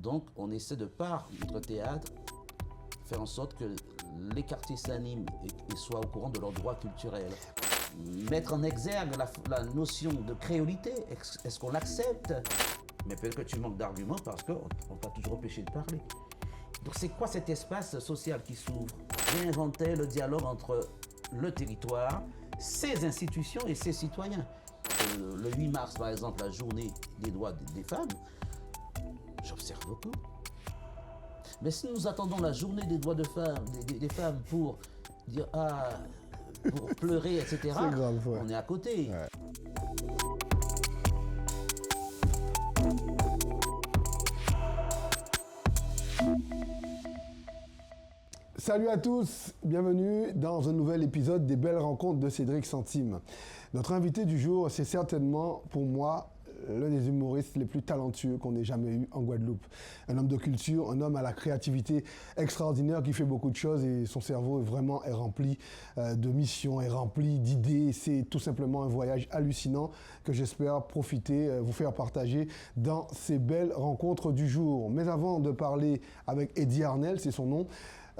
Donc, on essaie de, par notre théâtre, faire en sorte que les quartiers s'animent et soient au courant de leurs droits culturels. Mettre en exergue la notion de créolité, est-ce qu'on l'accepte? Mais peut-être que tu manques d'arguments parce qu'on t'a toujours empêché de parler. Donc c'est quoi cet espace social qui s'ouvre? Réinventer le dialogue entre le territoire, ses institutions et ses citoyens. Le 8 mars, par exemple, la journée des droits des femmes, j'observe beaucoup. Mais si nous attendons la journée des droits des femmes pour dire pour pleurer, etc., c'est grave, ouais. On est à côté. Ouais. Salut à tous, bienvenue dans un nouvel épisode des Belles Rencontres de Cédric Centime. Notre invité du jour, c'est certainement pour moi l'un des humoristes les plus talentueux qu'on ait jamais eu en Guadeloupe. Un homme de culture, un homme à la créativité extraordinaire qui fait beaucoup de choses et son cerveau est rempli de missions, est rempli d'idées. C'est tout simplement un voyage hallucinant que j'espère vous faire partager dans ces belles rencontres du jour. Mais avant de parler avec Eddie Arnel, c'est son nom,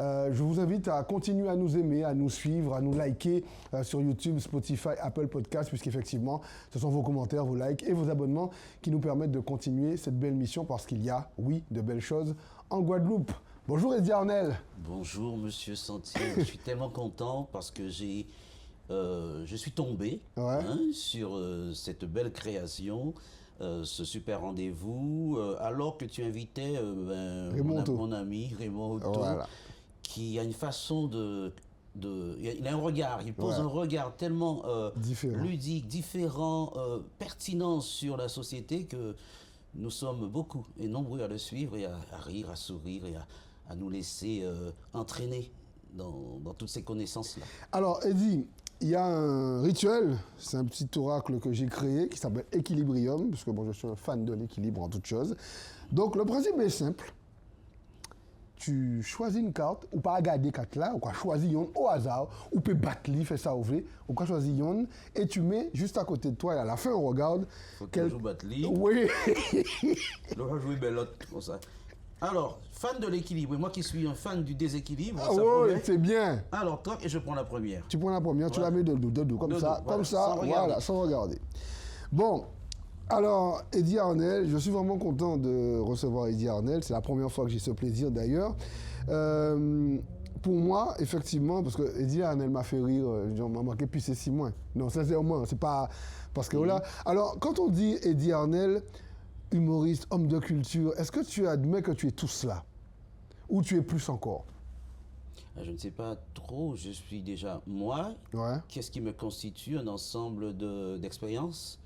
je vous invite à continuer à nous aimer, à nous suivre, à nous liker sur YouTube, Spotify, Apple Podcasts, puisqu'effectivement, ce sont vos commentaires, vos likes et vos abonnements qui nous permettent de continuer cette belle mission parce qu'il y a, oui, de belles choses en Guadeloupe. Bonjour Eddie Arnel. Bonjour Monsieur Centime, je suis tellement content parce que je suis tombé sur cette belle création. Ce super rendez-vous, alors que tu invitais mon ami Raymond Otto, voilà, qui a une façon il a un regard, il pose un regard tellement ludique, différent, pertinent sur la société que nous sommes beaucoup et nombreux à le suivre et à rire, à sourire et à nous laisser entraîner dans toutes ces connaissances-là. Alors Eddie, il y a un rituel, c'est un petit oracle que j'ai créé qui s'appelle Équilibrium, parce que bon, je suis un fan de l'équilibre en toute chose. Donc le principe est simple. Tu choisis une carte, ou pas regarder carte là, ou quoi choisir une au hasard, ou peut battre, faire ça ouvrir, ou quoi choisir une, et tu mets juste à côté de toi, et à la fin on regarde. Faut que joue battre. Oui. On va jouer belote comme ça. Alors, fan de l'équilibre, et moi qui suis un fan du déséquilibre. Ah oui, c'est bien. Alors, toi, et je prends la première. Tu prends la première, tu la mets de dos, comme ça, sans regarder. Bon, alors, Eddie Arnel, je suis vraiment content de recevoir Eddie Arnel. C'est la première fois que j'ai ce plaisir d'ailleurs. Pour moi, effectivement, parce que Eddie Arnel m'a fait rire, m'a marqué, puis c'est 6 mois. Non, sincèrement, c'est pas. Parce que voilà. Alors, quand on dit Eddie Arnel, humoriste, homme de culture, est-ce que tu admets que tu es tout cela? Ou tu es plus encore? Je ne sais pas trop, je suis déjà moi. Ouais. Qu'est-ce qui me constitue? Un ensemble d'expériences.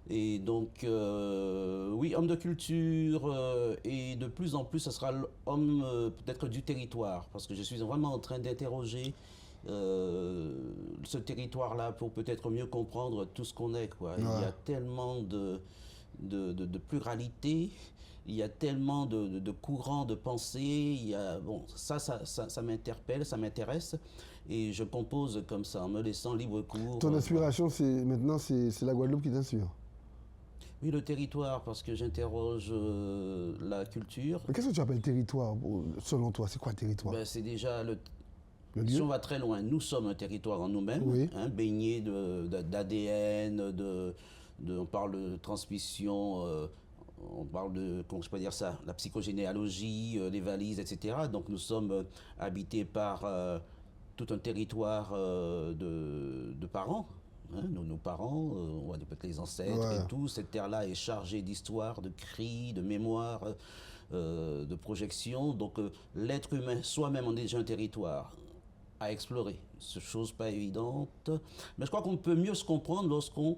Et donc, oui, homme de culture, et de plus en plus, ce sera l'homme peut-être du territoire, parce que je suis vraiment en train d'interroger ce territoire-là pour peut-être mieux comprendre tout ce qu'on est, quoi. Ouais. Il y a tellement de pluralité, il y a tellement de courants de pensée, il y a, bon, ça m'interpelle, ça m'intéresse, et je compose comme ça, en me laissant libre cours. Ton inspiration, maintenant, c'est la Guadeloupe qui t'inspire? Oui, le territoire, parce que j'interroge la culture. Mais qu'est-ce que tu appelles territoire, selon toi? C'est quoi territoire? C'est déjà le lieu? Si on va très loin, nous sommes un territoire en nous-mêmes, oui. Baigné d'ADN, on parle de transmission, on parle de, comment je peux dire ça, la psychogénéalogie, les valises, etc. Donc nous sommes habités par tout un territoire de parents. Nos parents, on va dire peut-être les ancêtres et tout, cette terre-là est chargée d'histoire, de cris, de mémoire, de projections. Donc l'être humain, soi-même, on est déjà un territoire à explorer. C'est chose pas évidente. Mais je crois qu'on peut mieux se comprendre lorsqu'on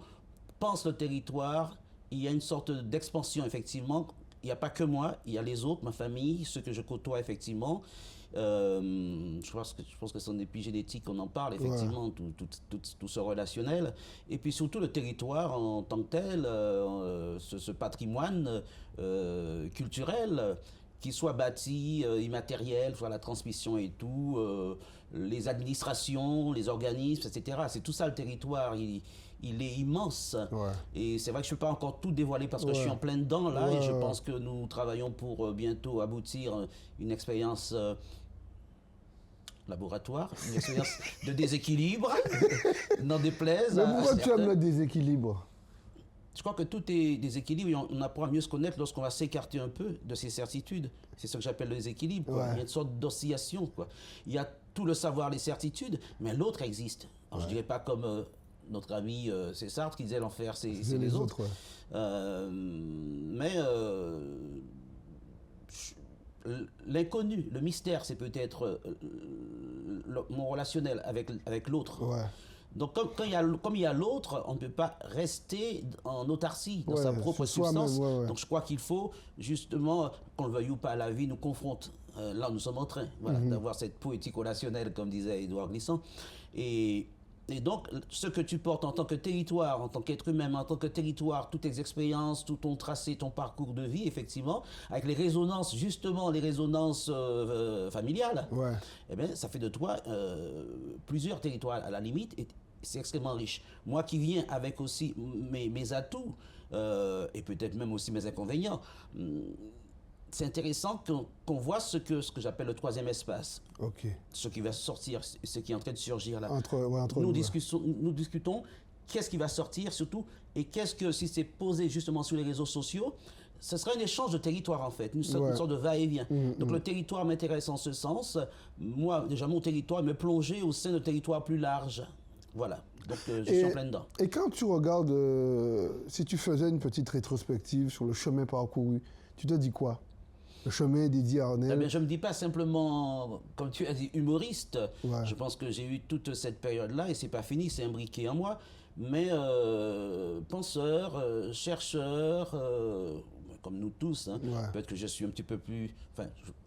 pense le territoire. Il y a une sorte d'expansion, effectivement. Il n'y a pas que moi, il y a les autres, ma famille, ceux que je côtoie, effectivement. Je pense que c'est en épigénétique qu'on en parle, effectivement, tout ce relationnel. Et puis surtout le territoire en tant que tel, ce patrimoine culturel qui soit bâti, immatériel, soit la transmission et tout, les administrations, les organismes, etc. C'est tout ça le territoire. Il est immense. Ouais. Et c'est vrai que je ne peux pas encore tout dévoiler parce que je suis en plein dedans là et je pense que nous travaillons pour bientôt aboutir une expérience laboratoire, une expérience de déséquilibre, n'en déplaise. Mais pourquoi tu aimes le déséquilibre? Je crois que tout est déséquilibre et on apprend à mieux se connaître lorsqu'on va s'écarter un peu de ses certitudes. C'est ce que j'appelle le déséquilibre. Ouais. Il y a une sorte d'oscillation, quoi. Il y a tout le savoir, les certitudes, mais l'autre existe. Alors, je ne dirais pas comme notre ami c'est Sartre qui disait l'enfer, c'est les autres. Mais l'inconnu, le mystère, c'est peut-être mon relationnel avec l'autre. Ouais. Donc, comme il y a l'autre, on ne peut pas rester en autarcie dans sa propre substance. Donc, je crois qu'il faut, justement, qu'on le veuille ou pas, la vie nous confronte. Là, nous sommes en train d'avoir cette poétique relationnelle, comme disait Édouard Glissant. Et donc, ce que tu portes en tant que territoire, en tant qu'être humain, en tant que territoire, toutes tes expériences, tout ton tracé, ton parcours de vie, effectivement, avec les résonances, justement, les résonances familiales, eh bien, ça fait de toi plusieurs territoires à la limite, et c'est extrêmement riche. Moi qui viens avec aussi mes atouts, et peut-être même aussi mes inconvénients, c'est intéressant qu'on voit ce que j'appelle le troisième espace. Ce qui va sortir, ce qui est en train de surgir là. Nous discutons qu'est-ce qui va sortir surtout, et qu'est-ce que, si c'est posé justement sur les réseaux sociaux, ce sera un échange de territoire en fait, une sorte de va-et-vient. Donc le territoire m'intéresse en ce sens. Moi, déjà, mon territoire me plonger au sein de territoires plus larges. Voilà, donc je suis en plein dedans. Et quand tu regardes, si tu faisais une petite rétrospective sur le chemin parcouru, tu te dis quoi? Le chemin d'Eddie Arnel. Eh bien, je ne me dis pas simplement, comme tu as dit, humoriste. Je pense que j'ai eu toute cette période-là et c'est pas fini, c'est imbriqué en moi. Mais penseur, chercheur, comme nous tous, hein, peut-être que je suis un petit peu plus,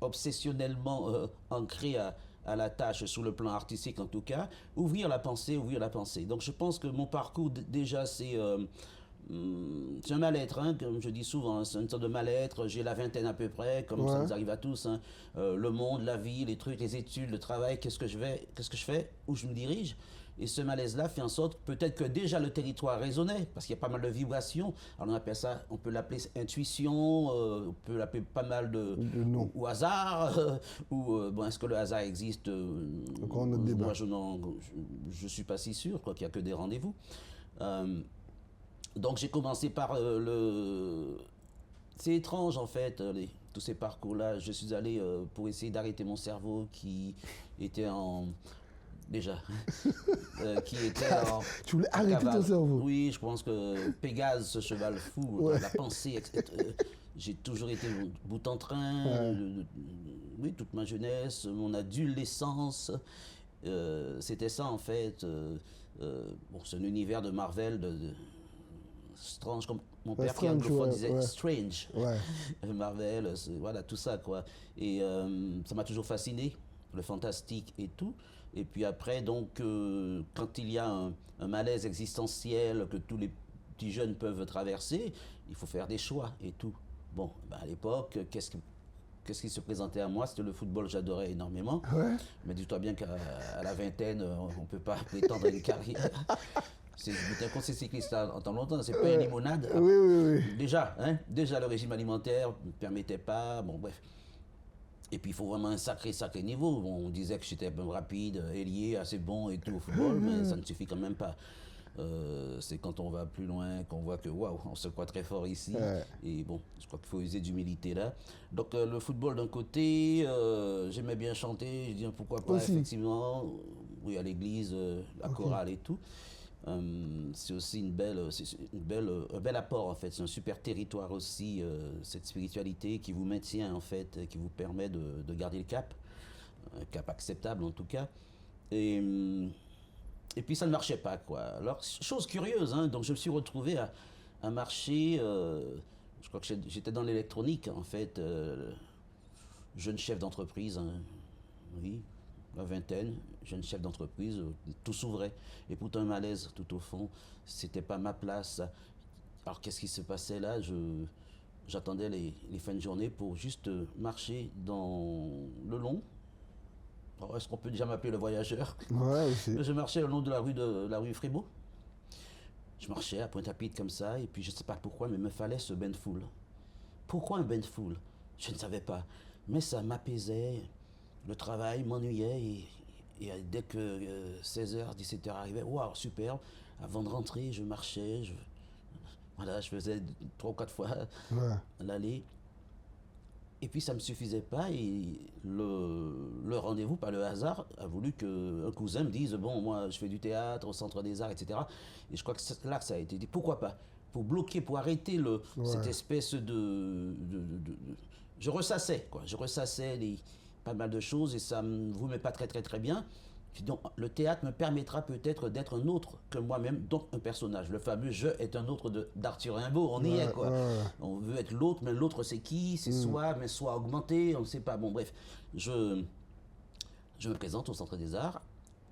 obsessionnellement ancré à la tâche sur le plan artistique en tout cas, ouvrir la pensée. Donc je pense que mon parcours déjà c'est un mal-être, hein, comme je dis souvent, hein, c'est une sorte de mal-être. J'ai la vingtaine à peu près, comme ça nous arrive à tous. Hein. Le monde, la vie, les trucs, les études, le travail, qu'est-ce que je fais, où je me dirige. Et ce malaise-là fait en sorte peut-être que déjà le territoire résonnait, parce qu'il y a pas mal de vibrations. Alors on peut l'appeler intuition, on peut l'appeler pas mal de ou hasard, bon, est-ce que le hasard existe? Moi, je suis pas si sûr, qu'il n'y a que des rendez-vous. Donc j'ai commencé par c'est étrange en fait, tous ces parcours-là. Je suis allé pour essayer d'arrêter mon cerveau qui était en... Déjà. Qui était en... Tu voulais arrêter ton cerveau? Oui, je pense que Pégase, ce cheval fou, la pensée, j'ai toujours été bout en train, oui, toute ma jeunesse, mon adolescence. C'était ça en fait. Bon, c'est un univers de Marvel, strange, comme mon père qui anglophone disait, strange. Marvel, voilà, tout ça, quoi. Et ça m'a toujours fasciné, le fantastique et tout. Et puis après, donc, quand il y a un malaise existentiel que tous les petits jeunes peuvent traverser, il faut faire des choix et tout. Bon, à l'époque, qu'est-ce qui se présentait à moi? C'était le football, j'adorais énormément. Mais dis-toi bien qu'à la vingtaine, on ne peut pas prétendre à une carrière. J'étais un conseiller cycliste en temps longtemps, c'est pas une limonade. Déjà, le régime alimentaire ne me permettait pas, bon bref. Et puis il faut vraiment un sacré niveau. Bon, on disait que j'étais un peu rapide, ailier, assez bon et tout au football, mais ça ne suffit quand même pas. C'est quand on va plus loin qu'on voit que waouh, on se croit très fort ici. Et bon, je crois qu'il faut user d'humilité là. Donc le football d'un côté, j'aimais bien chanter, je dis pourquoi pas, effectivement, oui, à l'église, la chorale et tout. C'est aussi un bel apport en fait, c'est un super territoire aussi, cette spiritualité qui vous maintient en fait, qui vous permet de garder le cap, un cap acceptable en tout cas. Et puis ça ne marchait pas quoi. Alors chose curieuse, hein, donc je me suis retrouvé à marcher, je crois que j'étais dans l'électronique en fait, jeune chef d'entreprise, hein, oui. La vingtaine, jeune chef d'entreprise, tout s'ouvrait. Et pourtant un malaise tout au fond, c'était pas ma place. Alors qu'est-ce qui se passait là? Je j'attendais les fins de journée pour juste marcher dans le long. Alors, est-ce qu'on peut déjà m'appeler le voyageur? Ouais, aussi. Je marchais le long de la rue Fribourg. Je marchais à Pointe-à-Pitre comme ça, et puis je ne sais pas pourquoi, mais il me fallait ce bain de foule. Pourquoi un bain de foule? Je ne savais pas. Mais ça m'apaisait. Le travail m'ennuyait, et dès que 16h, 17h arrivait, waouh, superbe. Avant de rentrer, je marchais, voilà, je faisais 3 ou 4 fois Ouais. l'aller. Et puis ça ne me suffisait pas, et le rendez-vous, par le hasard, a voulu qu'un cousin me dise, bon, moi je fais du théâtre au Centre des Arts, etc. Et je crois que c'est là que ça a été dit, pourquoi pas? Pour bloquer, pour arrêter cette espèce je ressassais, quoi. Je ressassais pas mal de choses, et ça ne vous met pas très très très bien. Puis donc, le théâtre me permettra peut-être d'être un autre que moi-même, donc un personnage. Le fameux « je » est un autre d'Arthur Rimbaud, on y est, quoi. On veut être l'autre, mais l'autre c'est qui? C'est soi, mais soi augmenté, on ne sait pas. Bon, bref, je me présente au Centre des Arts,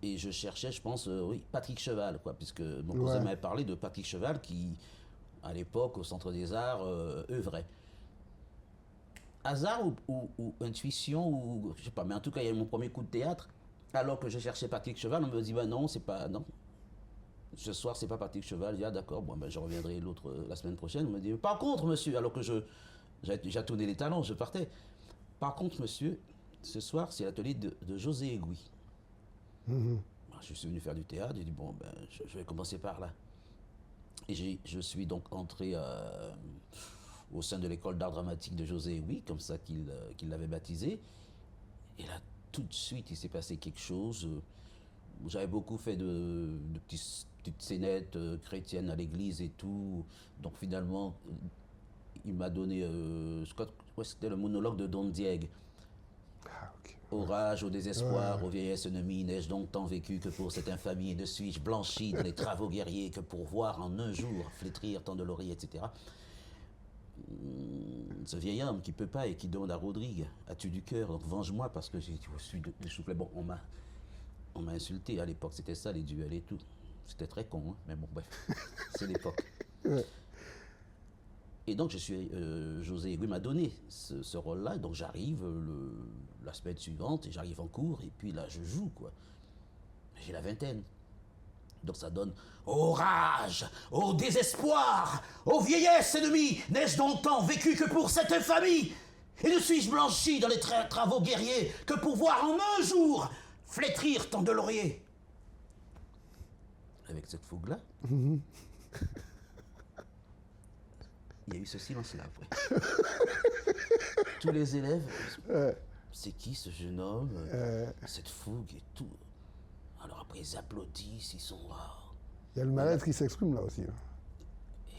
et je cherchais, je pense, oui, Patrick Cheval, quoi, puisque mon cousin m'avait parlé de Patrick Cheval qui, à l'époque, au Centre des Arts, œuvrait. Hasard ou intuition, ou je sais pas, mais en tout cas, il y a eu mon premier coup de théâtre. Alors que je cherchais Patrick Cheval, on me dit, bah non, c'est pas, non. Ce soir, c'est pas Patrick Cheval. Je dis, ah d'accord, bon, ben, je reviendrai la semaine prochaine. On me dit, par contre, monsieur, alors que j'ai tourné les talons, je partais. Par contre, monsieur, ce soir, c'est l'atelier de José Aigouy. Je suis venu faire du théâtre, j'ai dit, bon, ben, je vais commencer par là. Et je suis donc entré au sein de l'école d'art dramatique de José Aigouy, comme ça qu'il l'avait baptisé. Et là, tout de suite, il s'est passé quelque chose. J'avais beaucoup fait de petites scénettes chrétiennes à l'église et tout. Donc finalement, il m'a donné, je crois que c'était le monologue de Don Diego. Ah, ok. Orage, au désespoir, aux vieillesses ennemies, n'ai-je donc tant vécu que pour cette infamie, ne suis-je blanchi dans les travaux guerriers que pour voir en un jour flétrir tant de lauriers, etc. Ce vieil homme qui peut pas et qui demande à Rodrigue, as-tu du cœur, donc venge-moi parce que je suis essoufflé. Bon, on m'a insulté à l'époque, c'était ça les duels et tout. C'était très con, hein, mais bon, bref, c'est l'époque. Et donc José Aigouy m'a donné ce rôle-là, donc j'arrive la semaine suivante, et j'arrive en cours, et puis là je joue, quoi. J'ai la vingtaine. Donc ça donne au rage, au désespoir, aux vieillesses ennemies, n'ai-je donc tant vécu que pour cette infamie? Et ne suis-je blanchi dans les travaux guerriers que pour voir en un jour flétrir tant de lauriers? Avec cette fougue-là, il y a eu ce silence-là après. Tous les élèves, c'est qui ce jeune homme, cette fougue et tout. Alors après, ils applaudissent, ils sont là. Il y a le mal-être qui s'exprime là aussi.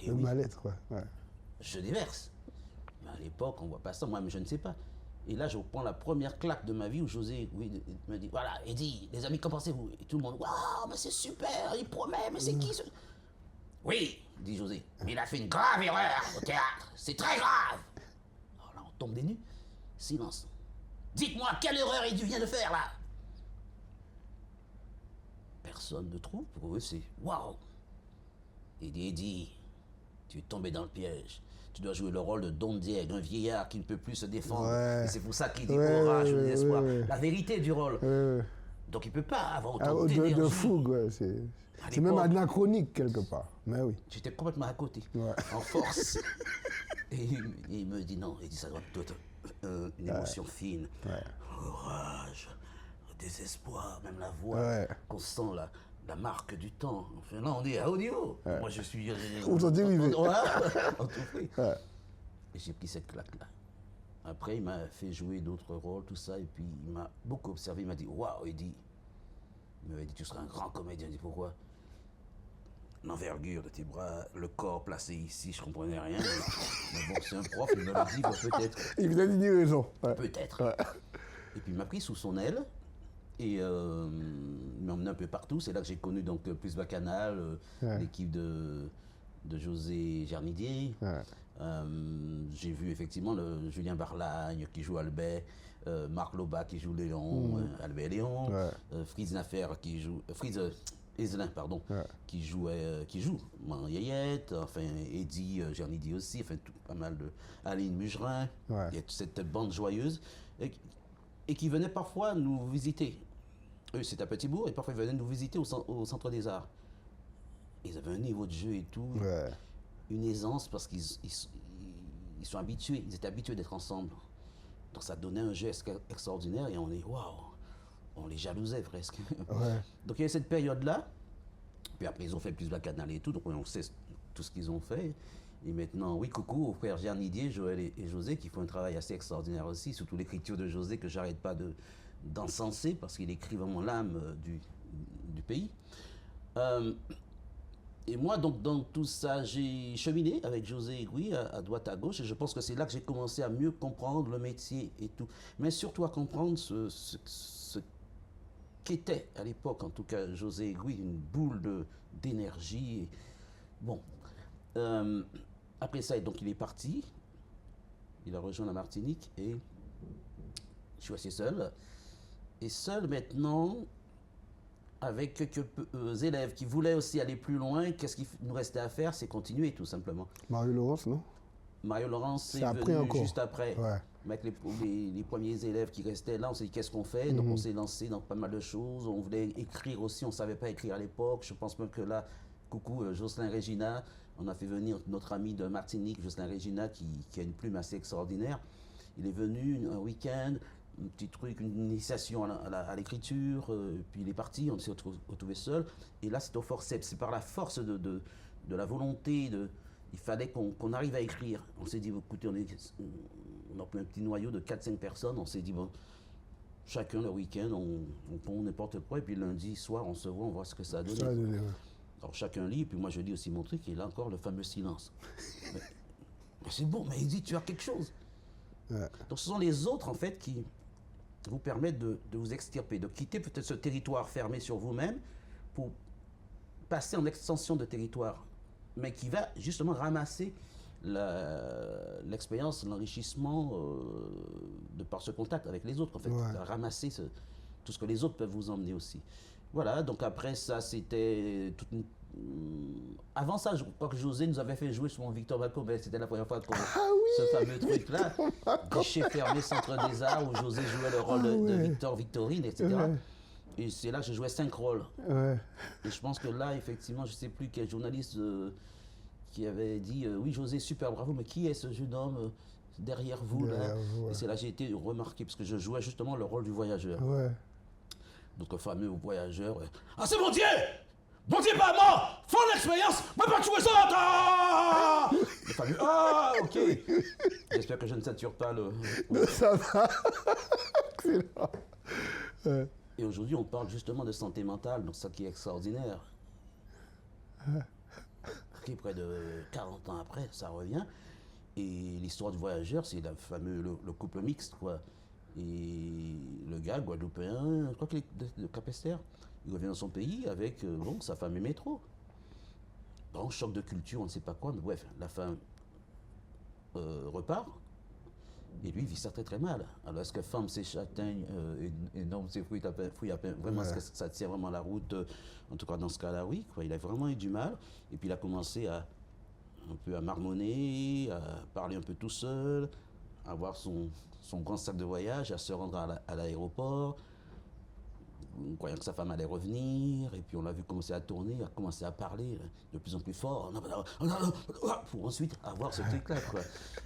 Le mal-être, ouais. Je déverse. Mais à l'époque, on ne voit pas ça. Moi, mais je ne sais pas. Et là, je prends la première claque de ma vie où José me dit, voilà, Eddie, les amis, qu'en pensez-vous? Et tout le monde, waouh, mais c'est super, il promet, mais c'est qui ce... Oui, dit José, mais il a fait une grave erreur au théâtre. C'est très grave. Alors là, on tombe des nues. Silence. Dites-moi, quelle erreur il vient de faire là? Personne ne trouve. Pour eux, c'est waouh. Il dit, Eddie, tu es tombé dans le piège. Tu dois jouer le rôle de Don Diego, un vieillard qui ne peut plus se défendre. Ouais. Et c'est pour ça qu'il dit orage, ouais, désespoir. ouais. La vérité du rôle. Donc il ne peut pas avoir autant de fougue, ouais. C'est même anachronique quelque part. Mais oui. J'étais complètement à côté, en force. Et il me dit non, il dit ça doit être une émotion fine. Orage, désespoir, même la voix, qu'on sent la marque du temps. Enfin, là, on est à audio. Moi, je suis... Et j'ai pris cette claque-là. Après, il m'a fait jouer d'autres rôles, tout ça, et puis il m'a beaucoup observé. Il m'a dit, waouh, il m'avait dit, tu seras un grand comédien. Il dit, pourquoi? L'envergure de tes bras, le corps placé ici, je comprenais rien. Mais bon, c'est un prof, il me l'a dit, peut-être. Il vous a dit raison. Peut-être. Et puis il m'a pris sous son aile. Et il m'a emmené un peu partout. C'est là que j'ai connu donc Plus Bacchanal, l'équipe de José Gernidier. J'ai vu effectivement Julien Barlagne qui joue Albert, Marc Loba qui joue Léon, Albert Léon, Fritz Naffer qui joue... Ezelin, pardon, Ouais. qui joue Yayette, enfin Eddie, Jernidi aussi, enfin pas mal de Aline Mugerin, Ouais. il y a toute cette bande joyeuse, et qui venait parfois nous visiter. Eux, c'est à Petit-Bourg, et parfois ils venaient nous visiter au Centre des Arts. Ils avaient un niveau de jeu et tout, Ouais. une aisance parce ils sont habitués, ils étaient habitués d'être ensemble. Donc ça donnait un jeu extraordinaire et on est waouh, on les jalousait presque. Ouais. Donc il y a eu cette période-là, puis après ils ont fait plus Bacchanal et tout, donc on sait tout ce qu'ils ont fait. Et maintenant, oui, coucou aux frères Gernidier, Joël et José qui font un travail assez extraordinaire aussi, surtout l'écriture de José que j'arrête pas d'encenser parce qu'il écrit vraiment l'âme du pays. Et moi, donc, dans tout ça, j'ai cheminé avec José Aiguille à droite, à gauche, et je pense que c'est là que j'ai commencé à mieux comprendre le métier et tout. Mais surtout à comprendre ce qu'était, à l'époque, en tout cas, José Aiguille, une boule d'énergie. Bon. Après ça, donc, il est parti. Il a rejoint la Martinique, et je suis assez seul. Et seul, maintenant, avec quelques élèves qui voulaient aussi aller plus loin, qu'est-ce qu'il nous restait à faire? C'est continuer, tout simplement. Marie-Laurence, non? Mario-Laurence est après venu encore. juste après. Ouais. Avec les premiers élèves qui restaient là, on s'est dit qu'est-ce qu'on fait? Donc on s'est lancé dans pas mal de choses. On voulait écrire aussi, on ne savait pas écrire à l'époque. Je pense même que là, coucou Jocelyn Régina, on a fait venir notre ami de Martinique, Jocelyn Régina, qui a une plume assez extraordinaire. Il est venu un week-end, un petit truc, une initiation à l'écriture, puis il est parti, on s'est retrouvé seul. Et là, c'est au forceps, c'est par la force de la volonté, il fallait qu'on arrive à écrire. On s'est dit, écoutez, on a pris un petit noyau de 4-5 personnes, on s'est dit, bon, chacun le week-end, on pond n'importe quoi, et puis lundi soir, on se voit, on voit ce que ça a donné. Ça a donné, ouais. Alors chacun lit, et puis moi je lis aussi mon truc, et là encore le fameux silence. mais c'est bon, mais il dit, tu as quelque chose. Ouais. Donc ce sont les autres, en fait, qui vous permettent de vous extirper, de quitter peut-être ce territoire fermé sur vous-même pour passer en extension de territoire, mais qui va justement ramasser l'expérience, l'enrichissement de par ce contact avec les autres, en fait, Ouais. ramasser tout ce que les autres peuvent vous emmener aussi. Voilà, donc après ça, c'était toute une... Avant ça, je crois que José nous avait fait jouer sur mon Victor Macobel. C'était la première fois qu'on... Ce fameux truc-là, guichet fermé, Centre des Arts, où José jouait le rôle de Victor, Victorine, etc. Ouais. Et c'est là que je jouais 5 rôles. Ouais. Et je pense que là, effectivement, je ne sais plus quel journaliste qui avait dit oui, José, super, bravo, mais qui est ce jeune homme derrière vous là? Derrière vous, ouais. Et c'est là que j'ai été remarqué, parce que je jouais justement le rôle du voyageur. Ouais. Donc le fameux voyageur. Ah, c'est mon Dieu! Bon Dieu, pas moi! Faut l'expérience! Moi, pas tuer ça! Ah! Le fameux. Ah, ok! J'espère que je ne sature pas le. Non, ça va. Excellent. Ouais. Et aujourd'hui, on parle justement de santé mentale, donc ça qui est extraordinaire. Ok, près de 40 ans après, ça revient. Et l'histoire du voyageur, c'est le couple mixte, quoi. Et le gars, guadeloupéen, je crois qu'il est de Cap-Esther, il revient dans son pays avec sa femme et métro. Grand choc de culture, on ne sait pas quoi, mais bref, la femme repart. Et lui, il vit ça très très mal. Alors, est-ce que femme, c'est châtaigne, et non, c'est fruit à pain, vraiment, est-ce que ça tient vraiment la route? En tout cas, dans ce cas-là, oui, quoi. Il a vraiment eu du mal. Et puis, il a commencé un peu à marmonner, à parler un peu tout seul, à avoir son grand sac de voyage, à se rendre à l'aéroport, croyant que sa femme allait revenir, et puis on l'a vu commencer à tourner, à commencer à parler de plus en plus fort, pour ensuite avoir ce truc-là, quoi.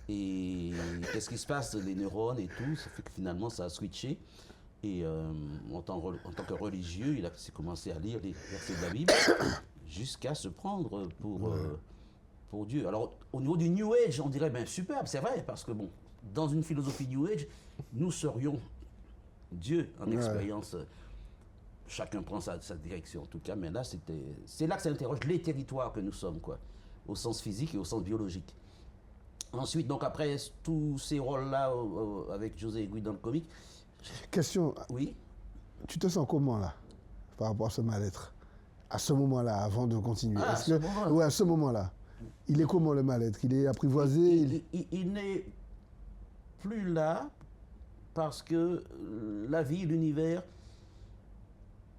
Et qu'est-ce qui se passe? Les neurones et tout, ça fait que finalement ça a switché. Et en tant que religieux, il a commencé à lire les versets de la Bible jusqu'à se prendre pour Dieu. Alors, au niveau du New Age, on dirait, ben superbe, c'est vrai, parce que bon, dans une philosophie New Age, nous serions Dieu en expérience. Chacun prend sa direction, en tout cas, mais là, c'est là que ça interroge les territoires que nous sommes, quoi, au sens physique et au sens biologique. Ensuite, donc après tous ces rôles-là avec José Aiguille dans le comique. Question. Oui. Tu te sens comment, là, par rapport à ce mal-être? À ce moment-là, avant de continuer. Ah, à ce moment-là. Il est comment, le mal-être? Il est apprivoisé? Il n'est plus là parce que la vie, l'univers,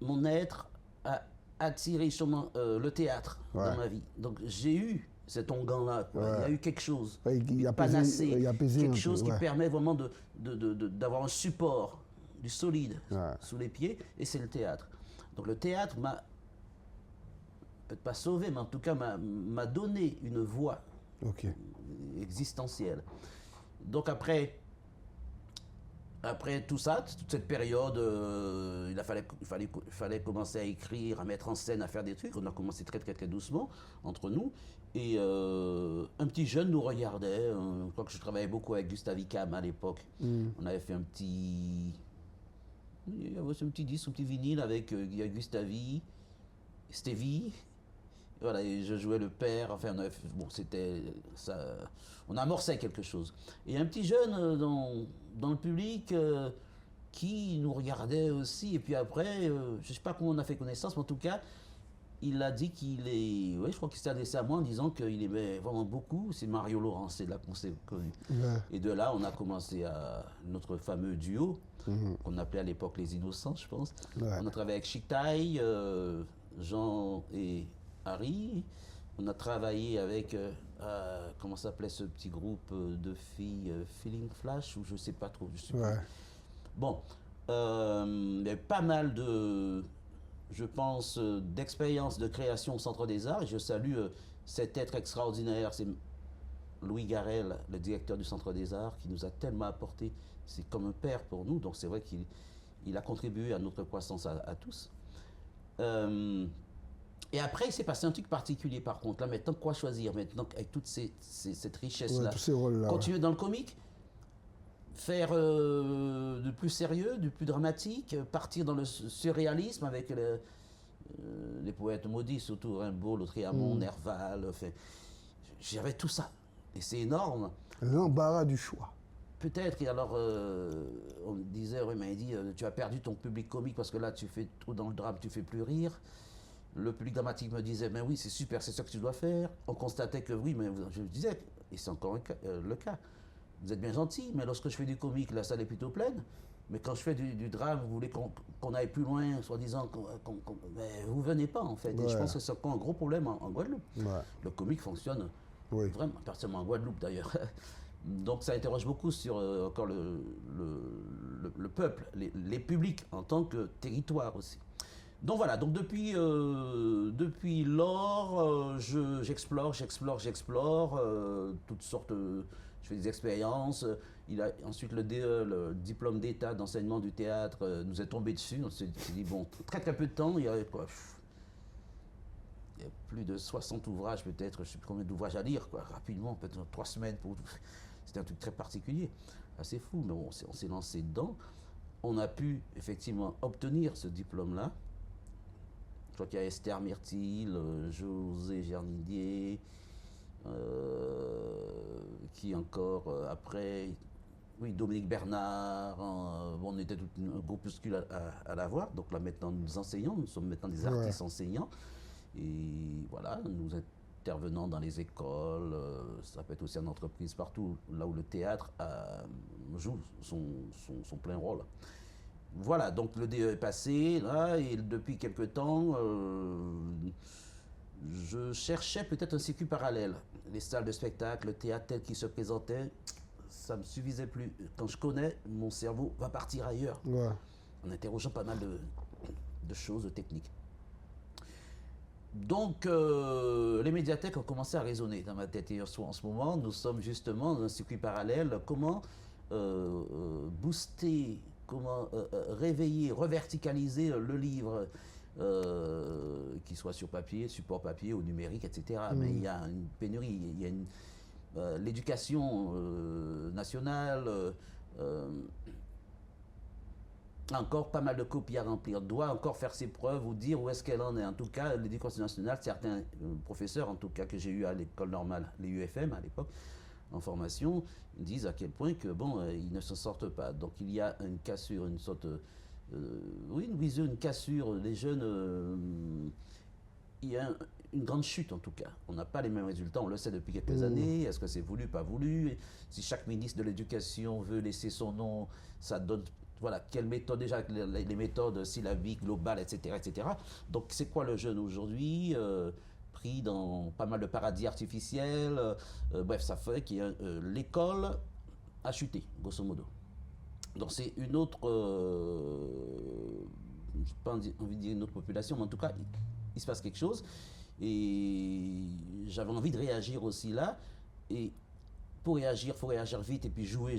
mon être a attiré sûrement le théâtre dans ma vie. Donc j'ai eu cet onguent-là, quoi. Il y a eu quelque chose, il a panacée, apaisé quelque un chose peu, qui permet vraiment d'avoir un support, du solide Ouais. sous les pieds, et c'est le théâtre. Donc le théâtre m'a, peut-être pas sauvé, mais en tout cas m'a donné une voix Ok. existentielle. Donc après tout ça, toute cette période, il fallait commencer à écrire, à mettre en scène, à faire des trucs. On a commencé très très très doucement entre nous. Et un petit jeune nous regardait. Je crois que je travaillais beaucoup avec Gustave Icam à l'époque. On avait fait un petit disque, un petit vinyle avec Gustavi, Stevie. Voilà, et je jouais le père. Enfin, bon, c'était ça. On amorçait quelque chose. Et un petit jeune dans le public qui nous regardait aussi. Et puis après, je ne sais pas comment on a fait connaissance, mais en tout cas, il a dit qu'il est. Oui, je crois qu'il s'est adressé à moi en disant qu'il aimait vraiment beaucoup. C'est Mario Laurent, c'est là qu'on s'est connus. Ouais. Et de là, on a commencé notre fameux duo, qu'on appelait à l'époque les Innocents, je pense. Ouais. On a travaillé avec Chic Tai, Jean et Harry. On a travaillé avec, comment s'appelait ce petit groupe de filles, Feeling Flash, ou je sais pas trop. Je sais Ouais. plus. Bon, il y avait pas mal je pense, d'expériences de création au Centre des Arts. Et je salue cet être extraordinaire, c'est Louis Garel, le directeur du Centre des Arts, qui nous a tellement apporté. C'est comme un père pour nous, donc c'est vrai qu'il a contribué à notre croissance à tous. Et après, il s'est passé un truc particulier par contre. Là, maintenant, quoi choisir? Maintenant, avec toute cette richesse-là. Ouais, tous ces rôles-là. Continuer dans le comique, faire du plus sérieux, du plus dramatique, partir dans le surréalisme avec les poètes maudits, surtout Rimbaud, Lautréamont, Nerval. Enfin, j'avais tout ça. Et c'est énorme. L'embarras du choix. Peut-être, et alors on me disait, oui, mais il dit, tu as perdu ton public comique parce que là, tu fais trop dans le drame, tu fais plus rire. Le public dramatique me disait, mais oui, c'est super, c'est ça que tu dois faire. On constatait que oui, mais je disais, et c'est encore le cas, vous êtes bien gentil, mais lorsque je fais du comique, la salle est plutôt pleine. Mais quand je fais du drame, vous voulez qu'on aille plus loin, soi-disant, mais vous venez pas en fait. Ouais. Et je pense que c'est encore un gros problème en Guadeloupe. Ouais. Le comique fonctionne Oui. vraiment, personnellement en Guadeloupe d'ailleurs. Donc ça interroge beaucoup sur encore le peuple, les publics en tant que territoire aussi. Donc voilà, donc depuis lors, j'explore toutes sortes, je fais des expériences. Ensuite le DE, le diplôme d'état d'enseignement du théâtre, nous est tombé dessus. On s'est dit, bon, très très peu de temps, il y avait quoi, il y a plus de 60 ouvrages peut-être, je ne sais plus combien d'ouvrages à lire, quoi, rapidement, peut-être 3 semaines. C'était un truc très particulier, assez fou, mais bon, on s'est lancé dedans. On a pu effectivement obtenir ce diplôme-là. Je crois qu'il y a Esther Myrtil, José Gernidier, qui encore après, oui, Dominique Bernard, bon, on était tout un groupuscule à l'avoir. Donc là maintenant nous enseignons, nous sommes maintenant des artistes enseignants. Et voilà, nous intervenons dans les écoles, ça peut être aussi en entreprise, partout là où le théâtre joue son plein rôle. Voilà, donc le DE est passé, là, et depuis quelque temps, je cherchais peut-être un circuit parallèle. Les salles de spectacle, le théâtre tel qu'il se présentait, ça ne me suffisait plus. Quand je connais, mon cerveau va partir ailleurs, Ouais. en interrogeant pas mal de choses, de techniques. Donc, les médiathèques ont commencé à résonner dans ma tête. Et en ce moment, nous sommes justement dans un circuit parallèle. Comment booster, comment réveiller, reverticaliser le livre, qu'il soit sur papier, support papier ou numérique, etc. Mais il y a une pénurie. Il y a l'éducation nationale. Encore pas mal de copies à remplir, doit encore faire ses preuves ou dire où est-ce qu'elle en est. En tout cas, l'éducation nationale, certains professeurs, en tout cas que j'ai eu à l'école normale, les UFM à l'époque, en formation, disent à quel point que bon, ils ne s'en sortent pas. Donc il y a une cassure, une sorte, oui, une cassure. Les jeunes, il y a une grande chute en tout cas. On n'a pas les mêmes résultats, on le sait depuis quelques années. Est-ce que c'est voulu, pas voulu? Si chaque ministre de l'Éducation veut laisser son nom, ça donne voilà, quelles méthodes, déjà les méthodes syllabiques, globales, etc., etc. Donc c'est quoi le jeune aujourd'hui pris dans pas mal de paradis artificiels, bref, ça fait que l'école a chuté, grosso modo. Donc c'est une autre, je n'ai pas envie de dire une autre population, mais en tout cas, il se passe quelque chose. Et j'avais envie de réagir aussi là. Et pour réagir, il faut réagir vite et puis jouer.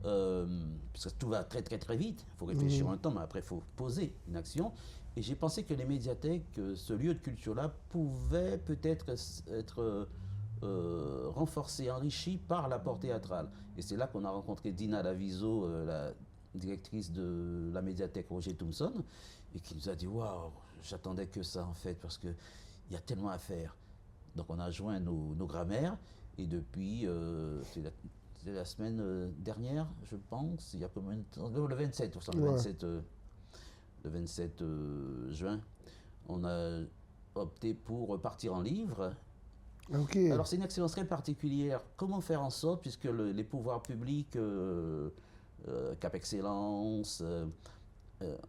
Parce que tout va très très très vite. Il faut réfléchir en même temps, mais après il faut poser une action. Et j'ai pensé que les médiathèques, ce lieu de culture-là, pouvait peut-être être renforcé, enrichi par l'apport théâtral. Et c'est là qu'on a rencontré Dina Daviso, la directrice de la médiathèque Roger Thompson, et qui nous a dit waouh, j'attendais que ça en fait, parce qu'il y a tellement à faire. Donc on a joint nos grammaires, et depuis, c'est la semaine dernière, je pense, il y a combien de temps, le 27, le 27 juin, on a opté pour partir en livre. Okay. Alors c'est une expérience très particulière. Comment faire en sorte, puisque les pouvoirs publics, Cap Excellence,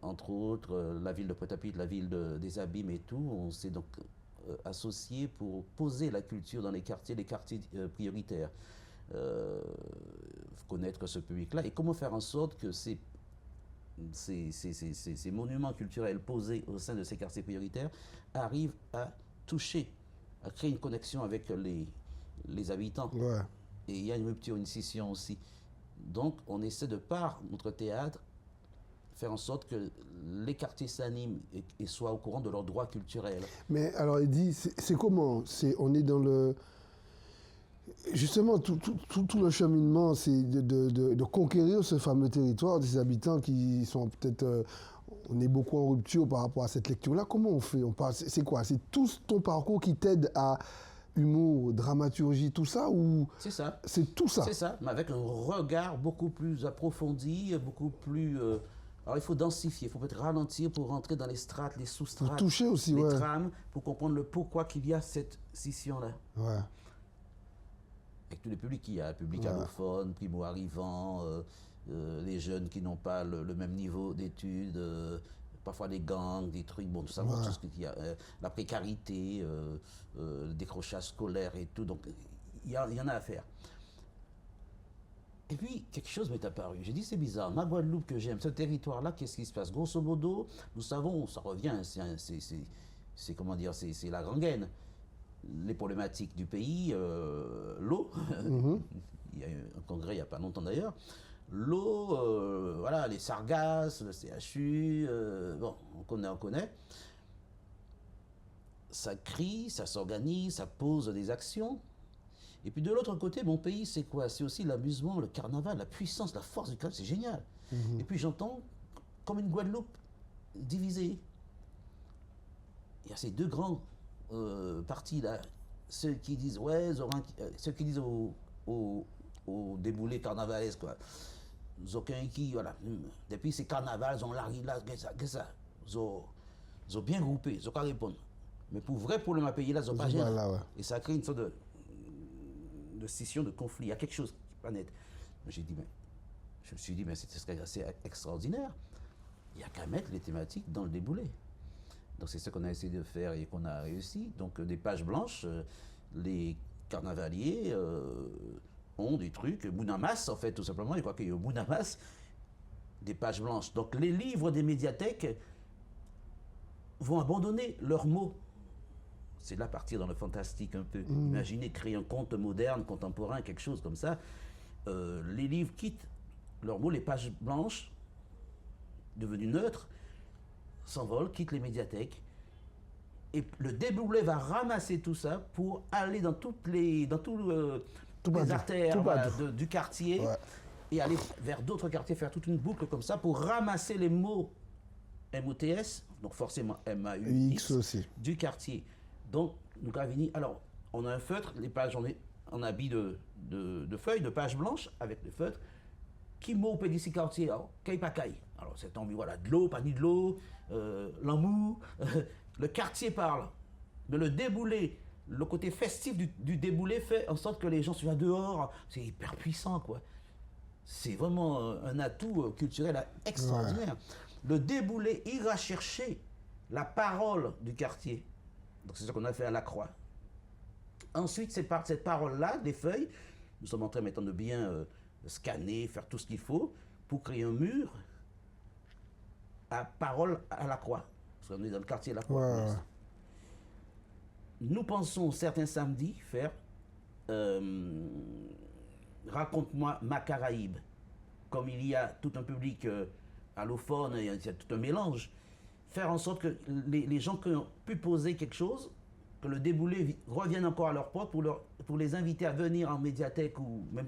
entre autres, la ville de Pointe-à-Pitre, la ville des Abîmes et tout, on s'est donc associés pour poser la culture dans les quartiers prioritaires. Connaître ce public-là et comment faire en sorte que ces monuments culturels posés au sein de ces quartiers prioritaires arrivent à toucher, à créer une connexion avec les habitants. Ouais. Et il y a une rupture, une scission aussi. Donc on essaie de par notre théâtre faire en sorte que les quartiers s'animent et soient au courant de leurs droits culturels. Mais alors il dit, c'est comment? On est dans le... Justement, tout le cheminement, c'est de conquérir ce fameux territoire, des habitants qui sont peut-être... on est beaucoup en rupture par rapport à cette lecture-là. Comment on fait? C'est quoi? C'est tout ton parcours qui t'aide à humour, dramaturgie, tout ça? Ou c'est ça. C'est tout ça? C'est ça, mais avec un regard beaucoup plus approfondi, beaucoup plus... alors il faut densifier, il faut peut-être ralentir pour rentrer dans les strates, les sous-strates, pour toucher aussi, les trames, pour comprendre le pourquoi qu'il y a cette scission-là. Ouais. Avec tous les publics qu'il y a, public allophone, primo-arrivants, les jeunes qui n'ont pas le même niveau d'études, parfois des gangs, des trucs, bon, tout ça, tout ce qu'il y a, la précarité, le décrochage scolaire et tout, donc il y en a à faire. Et puis, quelque chose m'est apparu. J'ai dit, c'est bizarre, ma Guadeloupe que j'aime, ce territoire-là, qu'est-ce qui se passe? Grosso modo, nous savons, ça revient, c'est comment dire, c'est la rengaine. Les problématiques du pays, l'eau, il y a eu un congrès il n'y a pas longtemps d'ailleurs, l'eau, voilà, les sargasses, le CHU, bon, on connaît. Ça crie, ça s'organise, ça pose des actions. Et puis de l'autre côté, mon pays, c'est quoi? C'est aussi l'amusement, le carnaval, la puissance, la force du carnaval, c'est génial. Et puis j'entends comme une Guadeloupe divisée. Il y a ces deux grands partis là, ceux qui disent ouais, ceux qui disent au déboulé carnavalesque quoi. Aucun qui voilà, depuis ces carnavals, ils ont largué là, qu'est-ce ça, ils ont bien groupé, ils ont pas répondre. Mais pour vrai problème à payer là, ils ont pas géré. Et ça crée une sorte de scission, de conflit. Il y a quelque chose qui n'est pas net. Je me suis dit mais ce serait assez extraordinaire. Il n'y a qu'à mettre les thématiques dans le déboulé. Donc c'est ce qu'on a essayé de faire et qu'on a réussi. Donc des pages blanches, les carnavaliers ont des trucs, Mounamas en fait tout simplement, je crois qu'il y a Mounamas, des pages blanches. Donc les livres des médiathèques vont abandonner leurs mots. C'est là partir dans le fantastique un peu. Imaginez créer un conte moderne, contemporain, quelque chose comme ça. Les livres quittent leurs mots, les pages blanches, devenues neutres, s'envole, quitte les médiathèques, et le déboulé va ramasser tout ça pour aller dans toutes les artères du quartier et aller vers d'autres quartiers, faire toute une boucle comme ça pour ramasser les mots MOTS, donc forcément MAUX aussi du quartier. Donc, nous Gravini, alors on a un feutre, les pages, on est en habit de feuilles, de pages blanches avec le feutre. Qui mot peut d'ici quartier, caille pas caille. Alors c'est envie, voilà, de l'eau, pas ni de l'eau, l'amour, le quartier parle. Mais le déboulé, le côté festif du déboulé fait en sorte que les gens soient dehors, c'est hyper puissant quoi. C'est vraiment un atout culturel extraordinaire. Le déboulé ira chercher la parole du quartier. Donc c'est ce qu'on a fait à la Croix. Ensuite, c'est par cette parole-là, des feuilles, nous sommes en train maintenant de bien scanner, faire tout ce qu'il faut pour créer un mur à parole à la Croix. Parce qu'on est dans le quartier de la Croix. Ouais. Nous pensons certains samedis faire Raconte-moi ma Caraïbe. Comme il y a tout un public allophone, il y a tout un mélange, faire en sorte que les gens qui ont pu poser quelque chose, que le déboulé revienne encore à leur porte pour les inviter à venir en médiathèque ou même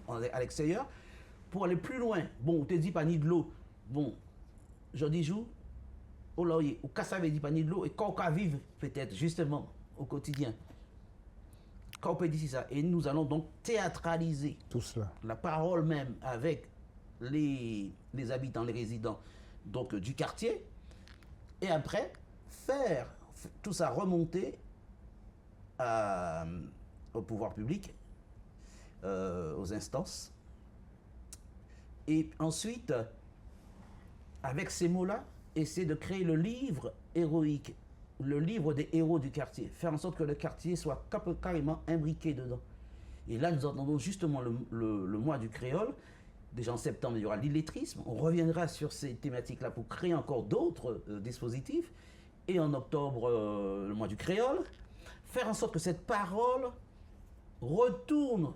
à l'extérieur, pour aller plus loin. Bon, on te dit pas ni de l'eau. Bon, je dis joue, au laurier, ou qu'à ça veut dire pas ni de l'eau, et quand on vivre peut-être justement au quotidien. Quand on peut dire ça. Et nous allons donc théâtraliser Tout cela. la parole même avec les habitants, les résidents donc, du quartier, et après faire tout ça remonter au pouvoir public, aux instances. Et ensuite, avec ces mots-là, essayer de créer le livre héroïque, le livre des héros du quartier, faire en sorte que le quartier soit carrément imbriqué dedans. Et là, nous entendons justement le mois du créole. Déjà en septembre, il y aura l'illettrisme. On reviendra sur ces thématiques-là pour créer encore d'autres dispositifs. Et en octobre, le mois du créole. Faire en sorte que cette parole retourne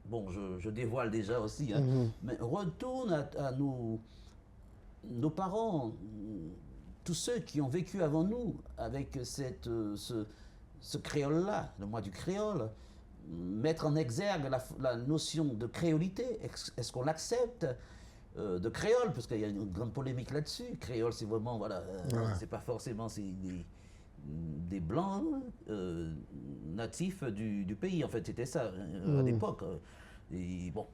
bon, je dévoile déjà aussi, hein, mais retourne à nos parents, tous ceux qui ont vécu avant nous avec ce créole-là, le mois du créole, mettre en exergue la notion de créolité. Est-ce qu'on l'accepte de créole, parce qu'il y a une grande polémique là-dessus. Créole, c'est vraiment, voilà, c'est pas forcément des blancs natifs du pays, en fait, c'était ça à l'époque. Et bon,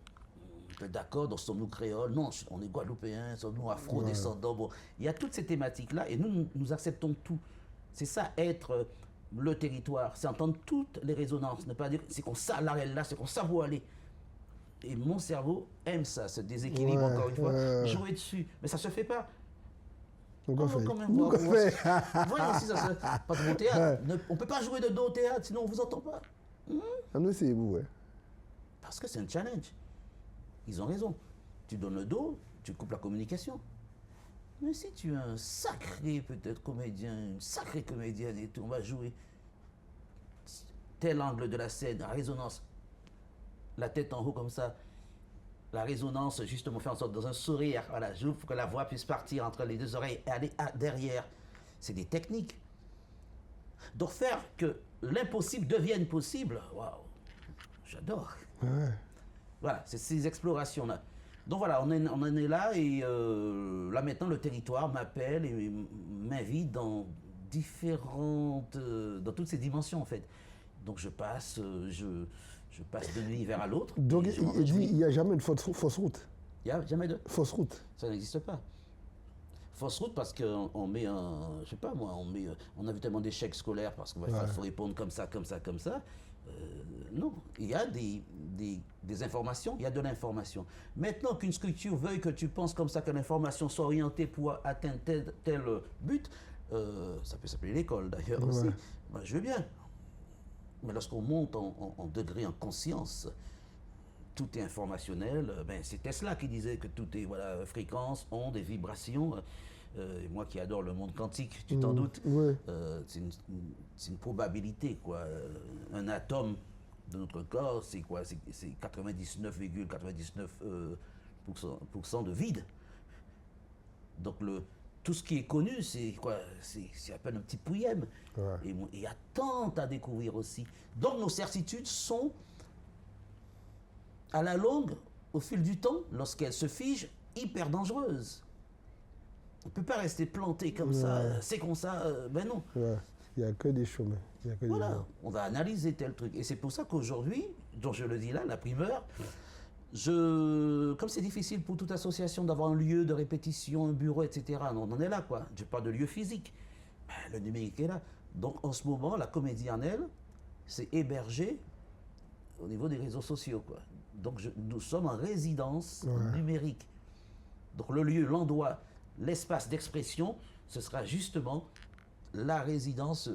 d'accord, donc sommes-nous créoles? Non, on est guadeloupéens, sommes-nous afro-descendants? Bon, il y a toutes ces thématiques-là et nous acceptons tout. C'est ça, être le territoire, c'est entendre toutes les résonances, ne pas dire c'est qu'on sait là, c'est qu'on sait où aller. Et mon cerveau aime ça, ce déséquilibre, encore une fois, jouer dessus. Mais ça se fait pas. Donc on fait. Voyez si ça se pas de mon théâtre. On ne peut pas jouer de dos au théâtre, sinon on ne vous entend pas. Ah non, c'est vous, ouais. Parce que c'est un challenge. Ils ont raison. Tu donnes le dos, tu coupes la communication. Mais si tu es un sacré peut-être comédien, une sacrée comédienne et tout, on va jouer tel angle de la scène, la résonance, la tête en haut comme ça, la résonance justement fait en sorte dans un sourire, voilà, j'ouvre pour que la voix puisse partir entre les deux oreilles et aller derrière. C'est des techniques. Donc faire que l'impossible devienne possible, waouh, j'adore. Voilà, c'est ces explorations-là. Donc voilà, on en est là et là maintenant le territoire m'appelle et m'invite dans toutes ces dimensions en fait. Donc je passe d'un univers à l'autre. Donc il dit il n'y a jamais de fausse route. Il n'y a jamais de fausse route. Ça n'existe pas. Fausse route parce qu'on met je sais pas moi, on a vu tellement d'échecs scolaires parce qu'il faut répondre comme ça. Non, il y a des informations, il y a de l'information. Maintenant qu'une structure veuille que tu penses comme ça, que l'information soit orientée pour atteindre tel but, ça peut s'appeler l'école d'ailleurs aussi, ben, je veux bien. Mais lorsqu'on monte en degré, en conscience, tout est informationnel. Ben, c'est Tesla qui disait que tout est fréquence, ondes et vibrations. Et moi qui adore le monde quantique, tu t'en doutes, c'est une probabilité, quoi. Un atome de notre corps, c'est quoi? C'est 99,99% de vide. Donc tout ce qui est connu, c'est quoi? C'est à peine un petit pouillème. Et il y a tant à découvrir aussi. Donc nos certitudes sont, à la longue, au fil du temps, lorsqu'elles se figent, hyper dangereuses. On ne peut pas rester planté comme ça, c'est comme ça, ben non. Il n'y a que des chemins. Voilà, on va analyser tel truc. Et c'est pour ça qu'aujourd'hui, dont je le dis là, la primeur, comme c'est difficile pour toute association d'avoir un lieu de répétition, un bureau, etc., on en est là, quoi. Je parle de lieu physique. Ben, le numérique est là. Donc en ce moment, la Comédie en elle, c'est héberger au niveau des réseaux sociaux, quoi. Donc nous sommes en résidence numérique. Donc le lieu, l'endroit, l'espace d'expression, ce sera justement la résidence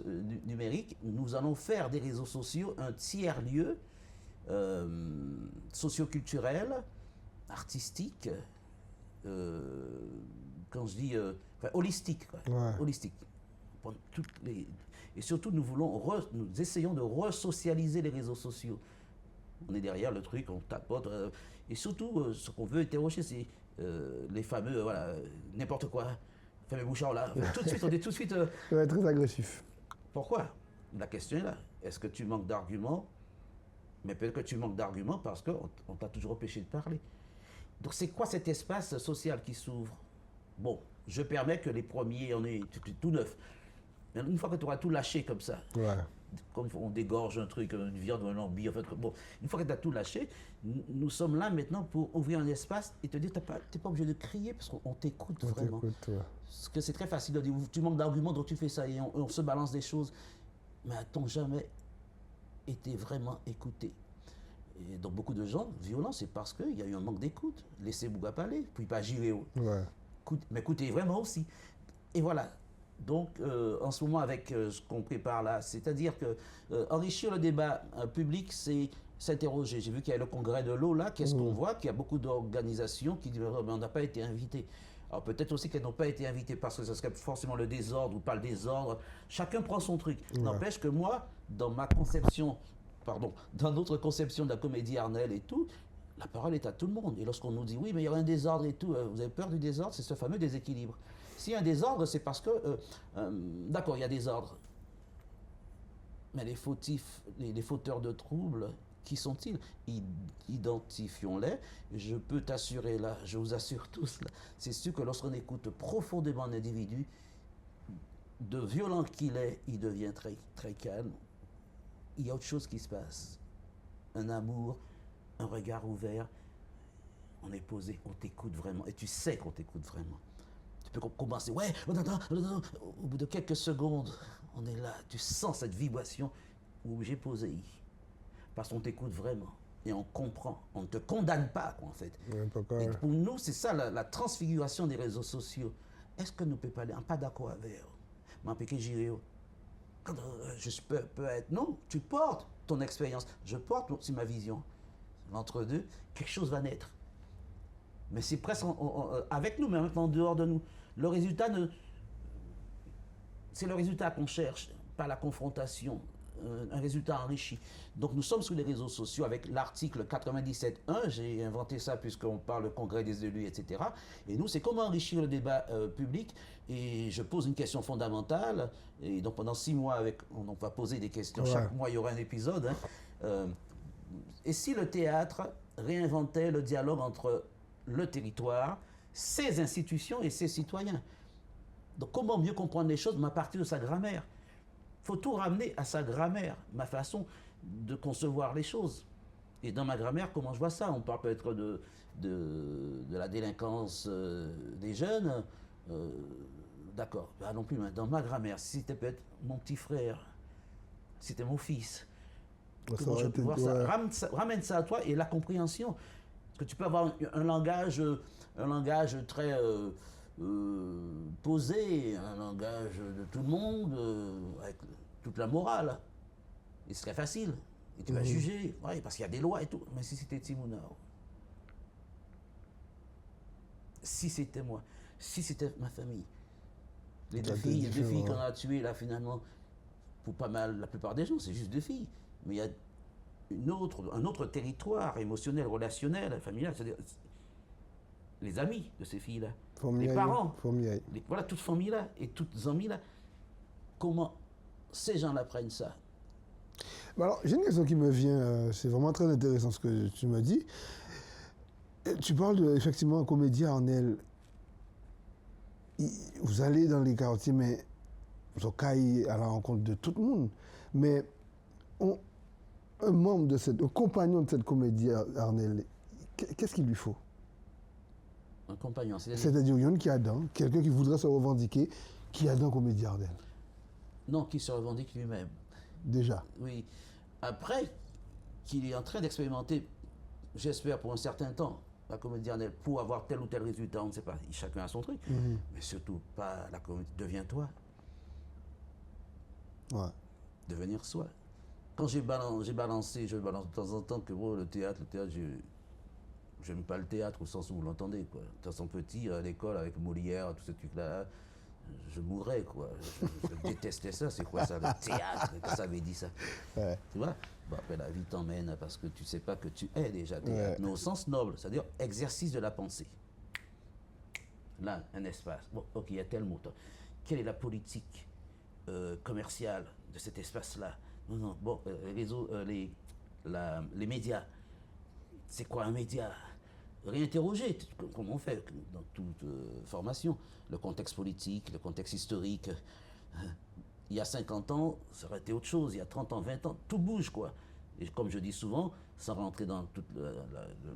numérique. Nous allons faire des réseaux sociaux un tiers-lieu socio-culturel, artistique, quand je dis holistique, quoi. Holistique. Et surtout, nous essayons de resocialiser les réseaux sociaux. On est derrière le truc, on tapote. Et surtout, ce qu'on veut interroger, c'est les fameux, n'importe quoi, fameux bouchons là. Tout de suite, on est tout de suite. Très agressif. Pourquoi? La question est là. Est-ce que tu manques d'arguments? Mais peut-être que tu manques d'arguments parce qu'on t'a toujours empêché de parler. Donc, c'est quoi cet espace social qui s'ouvre? Bon, je permets que les premiers, on est tout neuf. Mais une fois que tu auras tout lâché comme ça, comme on dégorge un truc, une viande ou un lambi, en fait, bon, une fois que tu as tout lâché, nous sommes là maintenant pour ouvrir un espace et te dire, tu n'es pas obligé de crier parce qu'on t'écoute vraiment. Parce que c'est très facile de dire, tu manques d'arguments, donc tu fais ça et on se balance des choses. Mais a-t-on jamais été vraiment écouté? Et donc beaucoup de gens violents, c'est parce qu'il y a eu un manque d'écoute. Laissez Bouga parler, puis pas girer. Mais écoutez vraiment aussi. Et voilà. Donc, en ce moment, avec ce qu'on prépare là, c'est-à-dire que enrichir le débat public, c'est s'interroger. J'ai vu qu'il y a le congrès de l'eau là. Qu'est-ce qu'on voit? Qu'il y a beaucoup d'organisations qui disent on n'a pas été invités. Alors peut-être aussi qu'elles n'ont pas été invitées parce que ce serait forcément le désordre ou pas le désordre. Chacun prend son truc. N'empêche que moi, dans notre conception de la comédie Arnel et tout, la parole est à tout le monde. Et lorsqu'on nous dit oui, mais il y aura un désordre et tout, vous avez peur du désordre, c'est ce fameux déséquilibre. S'il y a un désordre, c'est parce que, d'accord, il y a des ordres. Mais les fautifs, les fauteurs de troubles, qui sont-ils? Identifions-les. Je peux t'assurer là, je vous assure tous là, c'est sûr que lorsqu'on écoute profondément un individu, de violent qu'il est, il devient très, très calme. Il y a autre chose qui se passe. Un amour, un regard ouvert. On est posé, on t'écoute vraiment. Et tu sais qu'on t'écoute vraiment. Tu peux commencer, ouais, au bout de quelques secondes, on est là. Tu sens cette vibration où j'ai posé. Parce qu'on t'écoute vraiment. Et on comprend. On ne te condamne pas, quoi, en fait. Et pour nous, c'est ça la transfiguration des réseaux sociaux. Est-ce que nous ne pouvons pas aller en pas d'accord avec m'empêcher j'irai je peux être. Non, tu portes ton expérience. Je porte aussi ma vision. Entre deux, quelque chose va naître. Mais c'est presque avec nous, mais même en dehors de nous. Le résultat, c'est le résultat qu'on cherche, pas la confrontation. Un résultat enrichi. Donc nous sommes sur les réseaux sociaux avec l'article 97.1, j'ai inventé ça puisqu'on parle du congrès des élus, etc. Et nous, c'est comment enrichir le débat public. Et je pose une question fondamentale. Et donc pendant 6 mois, on va poser des questions. Chaque mois, il y aura un épisode. Et si le théâtre réinventait le dialogue entre le territoire, ses institutions et ses citoyens? Donc comment mieux comprendre les choses, mais à partir de sa grammaire? Il faut tout ramener à sa grammaire, ma façon de concevoir les choses. Et dans ma grammaire, comment je vois ça? On parle peut-être de la délinquance des jeunes. D'accord, allons plus loin. Dans ma grammaire, si c'était peut-être mon petit frère, si c'était mon fils, comment je peux voir ça? Ramène ça à toi et la compréhension. Parce que tu peux avoir un langage très posé, un langage de tout le monde, avec toute la morale. Et ce serait facile. Et tu vas juger, parce qu'il y a des lois et tout. Mais si c'était Timounao, si c'était moi, si c'était ma famille, les 2 filles, qu'on a tuées là finalement, pour pas mal, la plupart des gens, c'est juste 2 filles. Mais il y a un autre territoire émotionnel, relationnel, familial, c'est-à-dire les amis de ces filles-là, les parents, voilà, toute famille-là et toutes amies-là. Comment ces gens-là prennent ça? Alors, j'ai une question qui me vient, c'est vraiment très intéressant ce que tu m'as dit. Tu parles effectivement de comédie Arnel. Vous allez dans les quartiers, mais vous allez à la rencontre de tout le monde. Mais un compagnon de cette comédie Arnel, qu'est-ce qu'il lui faut? Un compagnon, c'est-à-dire il y en a qui a dedans, quelqu'un qui voudrait se revendiquer, qui a dans comédie Arnel. Non, qui se revendique lui-même. Déjà. Oui. Après, qu'il est en train d'expérimenter, j'espère pour un certain temps, la comédie Arnel, pour avoir tel ou tel résultat, on ne sait pas, chacun a son truc, mais surtout pas la comédie, deviens-toi. Ouais. Devenir soi. Quand je balance de temps en temps que bon, le théâtre, j'aime pas le théâtre au sens où vous l'entendez, quoi. De toute façon, petit, à l'école, avec Molière, tout ce truc-là, je mourrais, quoi. Je détestais ça, c'est quoi ça, le théâtre, quand ça avait dit ça. Ouais. Tu vois? Bon, après, la vie t'emmène parce que tu sais pas que tu es déjà théâtre, mais au sens noble, c'est-à-dire exercice de la pensée. Là, un espace. Bon, ok, il y a tel mot. Quelle est la politique commerciale de cet espace-là? Non, bon, les réseaux, les médias. C'est quoi un média? Réinterroger, comme on fait dans toute formation, le contexte politique, le contexte historique. Il y a 50 ans, ça aurait été autre chose. Il y a 30 ans, 20 ans, tout bouge, quoi. Et comme je dis souvent, sans rentrer dans tout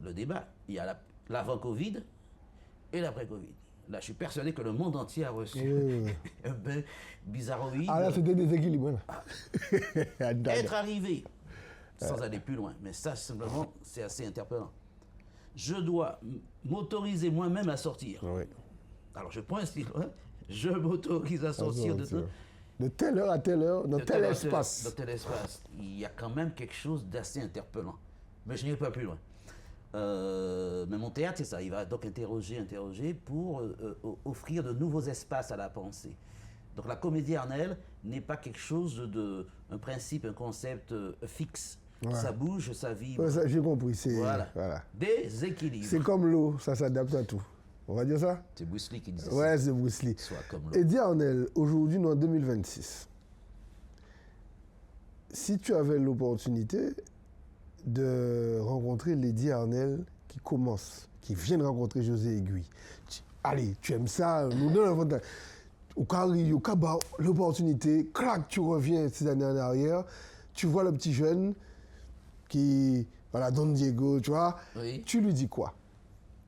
le débat, il y a l'avant-Covid et l'après-Covid. Là, je suis persuadé que le monde entier a reçu un bain bizarroïde. Ah là, c'était déséquilibré. Être arrivé, sans aller plus loin, mais ça, simplement, c'est assez interpellant. Je dois m'autoriser moi-même à sortir. Oui. Alors, je prends un stylo, hein, je m'autorise à sortir de telle heure à telle heure, dans tel espace. Dans tel espace. Il y a quand même quelque chose d'assez interpellant. Mais je n'irai pas plus loin. Mais mon théâtre, c'est ça. Il va donc interroger pour offrir de nouveaux espaces à la pensée. Donc la comédie Arnel n'est pas quelque chose un principe, un concept fixe. Ouais. Ça bouge, ça vibre. Ouais, j'ai compris. Voilà. Déséquilibre. C'est comme l'eau, ça s'adapte à tout. On va dire ça? C'est Bruce Lee qui disait ça. Ouais, c'est Bruce Lee. Soit comme l'eau. Eddie Arnel, aujourd'hui, nous en 2026, si tu avais l'opportunité de rencontrer Lady Arnel qui vient de rencontrer José Aiguille. Allez, tu aimes ça, nous donnons au cas l'opportunité, clac, tu reviens ces années en arrière, tu vois le petit jeune qui, voilà, Don Diego, tu vois, oui. Tu lui dis quoi?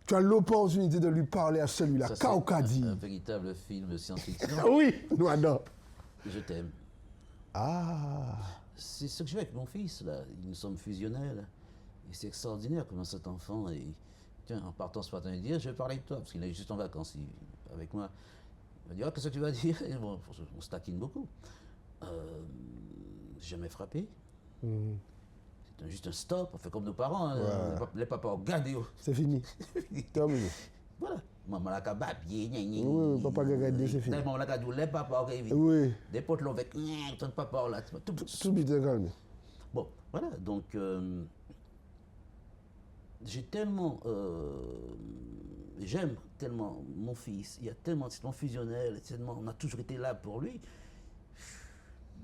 Tu as l'opportunité de lui parler à celui-là, Kaokadi. Un véritable film science-fiction. Oui, nous adorons. Je t'aime. Ah. C'est ce que je fais avec mon fils, là. Nous sommes fusionnels. Et c'est extraordinaire comment cet enfant est... Tiens, en partant ce matin, il dit, je vais parler de toi, parce qu'il est juste en vacances avec moi. Il va dire, qu'est-ce que tu vas dire? Et bon, on se taquine beaucoup. Jamais frappé. C'est juste un stop, on fait comme nos parents. Hein. Ouais. Les papas, regardez. C'est fini. Terminé. Voilà. Maman la kababier, oui, papa regardez, c'est fini. Maman la kadou, les papas, oui. Des potes l'ont avec, ton papa là, tout vite calme. Bon, voilà, donc j'ai tellement, j'aime tellement mon fils, il y a tellement, c'est tellement fusionnel, tellement, on a toujours été là pour lui.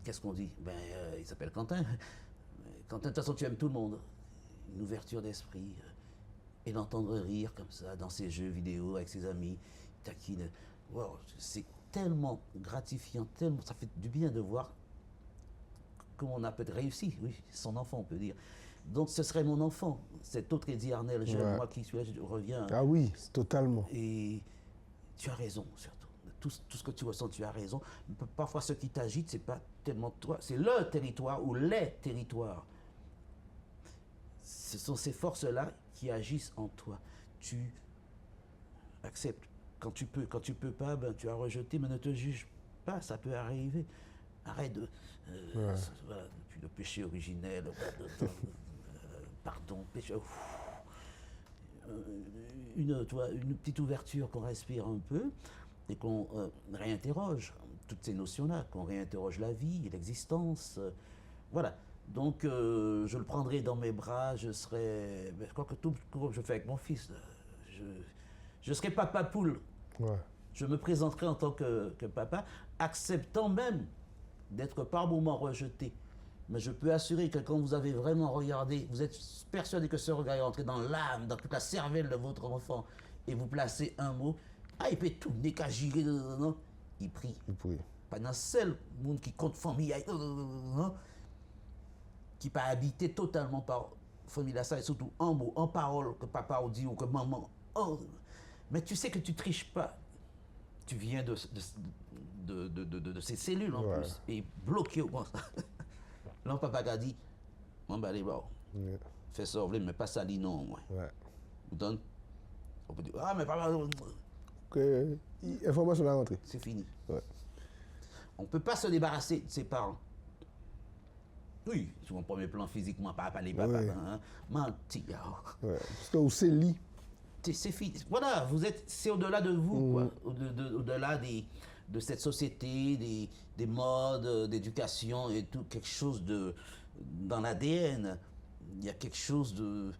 Qu'est-ce qu'on dit? Ben, il s'appelle Quentin. Quentin, de toute façon, tu aimes tout le monde. Une ouverture d'esprit. Et d'entendre rire comme ça dans ses jeux vidéo avec ses amis, taquine. Wow, c'est tellement gratifiant, tellement, ça fait du bien de voir comment on a peut-être réussi, oui, son enfant on peut dire. Donc ce serait mon enfant, cet autre Eddie Arnel, jeune, moi qui suis là, je reviens. Ah oui, totalement. Et tu as raison surtout. Tout ce que tu ressens, tu as raison. Parfois ce qui t'agite, c'est pas tellement toi, c'est le territoire ou les territoires. Ce sont ces forces-là qui agissent en toi. Tu acceptes. Quand tu peux pas, ben, tu as rejeté, mais ne te juge pas, ça peut arriver. Arrête de... voilà, le péché originel, pardon, péché... une petite ouverture qu'on respire un peu et qu'on réinterroge toutes ces notions-là, qu'on réinterroge la vie, l'existence, voilà. Donc, je le prendrai dans mes bras, je serai... Je crois que tout comme je fais avec mon fils, je serai papa poule. Ouais. Je me présenterai en tant que papa, acceptant même d'être par moments rejeté. Mais je peux assurer que quand vous avez vraiment regardé, vous êtes persuadé que ce regard est entré dans l'âme, dans toute la cervelle de votre enfant, et vous placez un mot, il peut tout décagirer, non? Il prie. Pas d'un seul monde qui compte famille, qui pas habité totalement par famille là, ça, et surtout en mots, en paroles que papa dit ou que maman. Mais tu sais que tu triches pas. Tu viens de ces cellules en plus et bloqué au moins. Là, papa a dit, bon, bah, allez, bon, Ouais. Fais ça, mais pas ça, non, moi. Ouais. Vous donne. On peut dire, ah, mais pas Que, information à rentrer. c'est fini. Ouais. On ne peut pas se débarrasser de ses parents. Oui, sur mon premier plan physiquement, papa, les papas, Oui. hein, menti. Ouais. Parce que vous c'est lit. C'est fini. Voilà, c'est au-delà de vous, quoi. Au-delà de cette société, des modes d'éducation et tout, quelque chose dans l'ADN. Il y a quelque chose de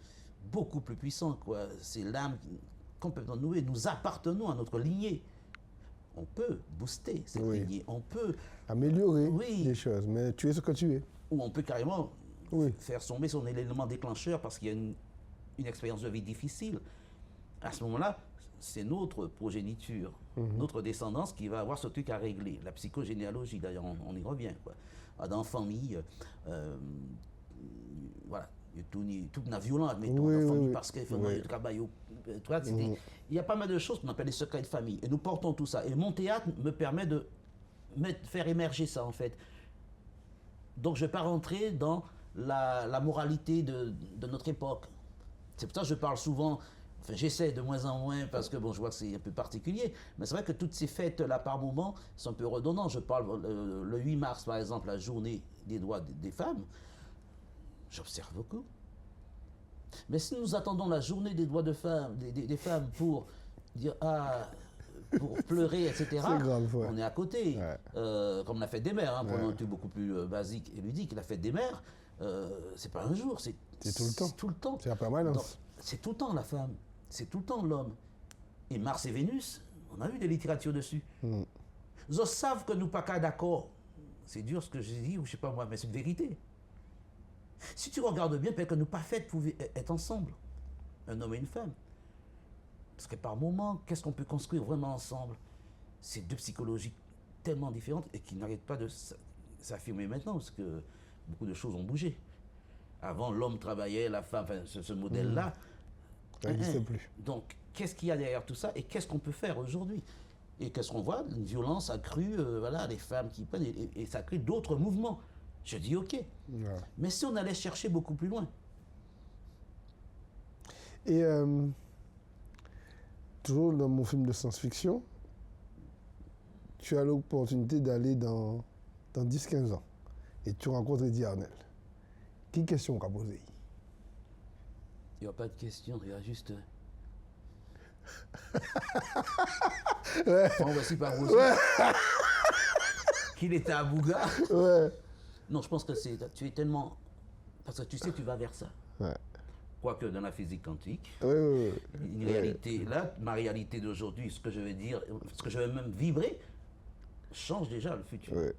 beaucoup plus puissant, quoi. C'est l'âme complètement nouée. Nous appartenons à notre lignée. On peut booster cette Oui. lignée. On peut, Améliorer Oui. les choses, mais tu es ce que tu es. ou on peut carrément Oui. faire tomber son élément déclencheur parce qu'il y a une expérience de vie difficile. À ce moment-là, c'est notre progéniture, notre descendance qui va avoir ce truc à régler. La psychogénéalogie, d'ailleurs, on y revient, quoi. Dans famille, voilà, toute la violence, admettons, Oui, dans oui, famille, oui. parce qu'il faut Oui. travailler. Il y a pas mal de choses qu'on appelle les secrets de famille. Et nous portons tout ça. Et mon théâtre me permet de faire émerger ça, en fait. Donc je ne vais pas rentrer dans la moralité de notre époque. C'est pour ça que je parle souvent, enfin j'essaie de moins en moins parce que bon, je vois que c'est un peu particulier, mais c'est vrai que toutes ces fêtes-là par moment sont un peu redondantes. Je parle le 8 mars par exemple, la journée des droits des femmes, j'observe beaucoup. Mais si nous attendons la journée des droits des femmes pour dire pour pleurer, etc., C'est grave, ouais. on est à côté. Ouais. Comme la fête des mères, prenons Ouais. un truc beaucoup plus basique et ludique. La fête des mères, c'est pas un jour, c'est tout le temps. C'est tout le temps. C'est la permanence. Donc, c'est tout le temps la femme, c'est tout le temps l'homme. Et Mars et Vénus, on a vu des littératures dessus. Ils savent que nous pas qu'à d'accord. C'est dur ce que je dis, ou je sais pas moi, mais c'est une vérité. Si tu regardes bien, peut-être que nous pas faites pour être ensemble, un homme et une femme. Parce que par moment, qu'est-ce qu'on peut construire vraiment ensemble? C'est deux psychologies tellement différentes et qui n'arrêtent pas de s'affirmer maintenant, parce que beaucoup de choses ont bougé. Avant, l'homme travaillait, la femme, enfin, ce modèle-là. Ça n'existe plus. Donc, qu'est-ce qu'il y a derrière tout ça et qu'est-ce qu'on peut faire aujourd'hui? Et qu'est-ce qu'on voit? Une violence accrue, voilà, les femmes qui prennent, et ça crée d'autres mouvements. Je dis OK. Ouais. Mais si on allait chercher beaucoup plus loin, Et toujours dans mon film de science-fiction, tu as l'opportunité d'aller dans 10-15 ans et tu rencontres Eddie Arnel. Quelle question qu'a posée? il n'y a pas de question, il y a juste. Bon, voici par vous. Qu'il était à Bouga. Ouais. Non, je pense que tu es tellement. Parce que tu sais, tu vas vers ça. Ouais. Quoique dans la physique quantique, Ouais. une réalité, là, ma réalité d'aujourd'hui, ce que je vais dire, ce que je vais même vibrer, change déjà le futur. Ouais.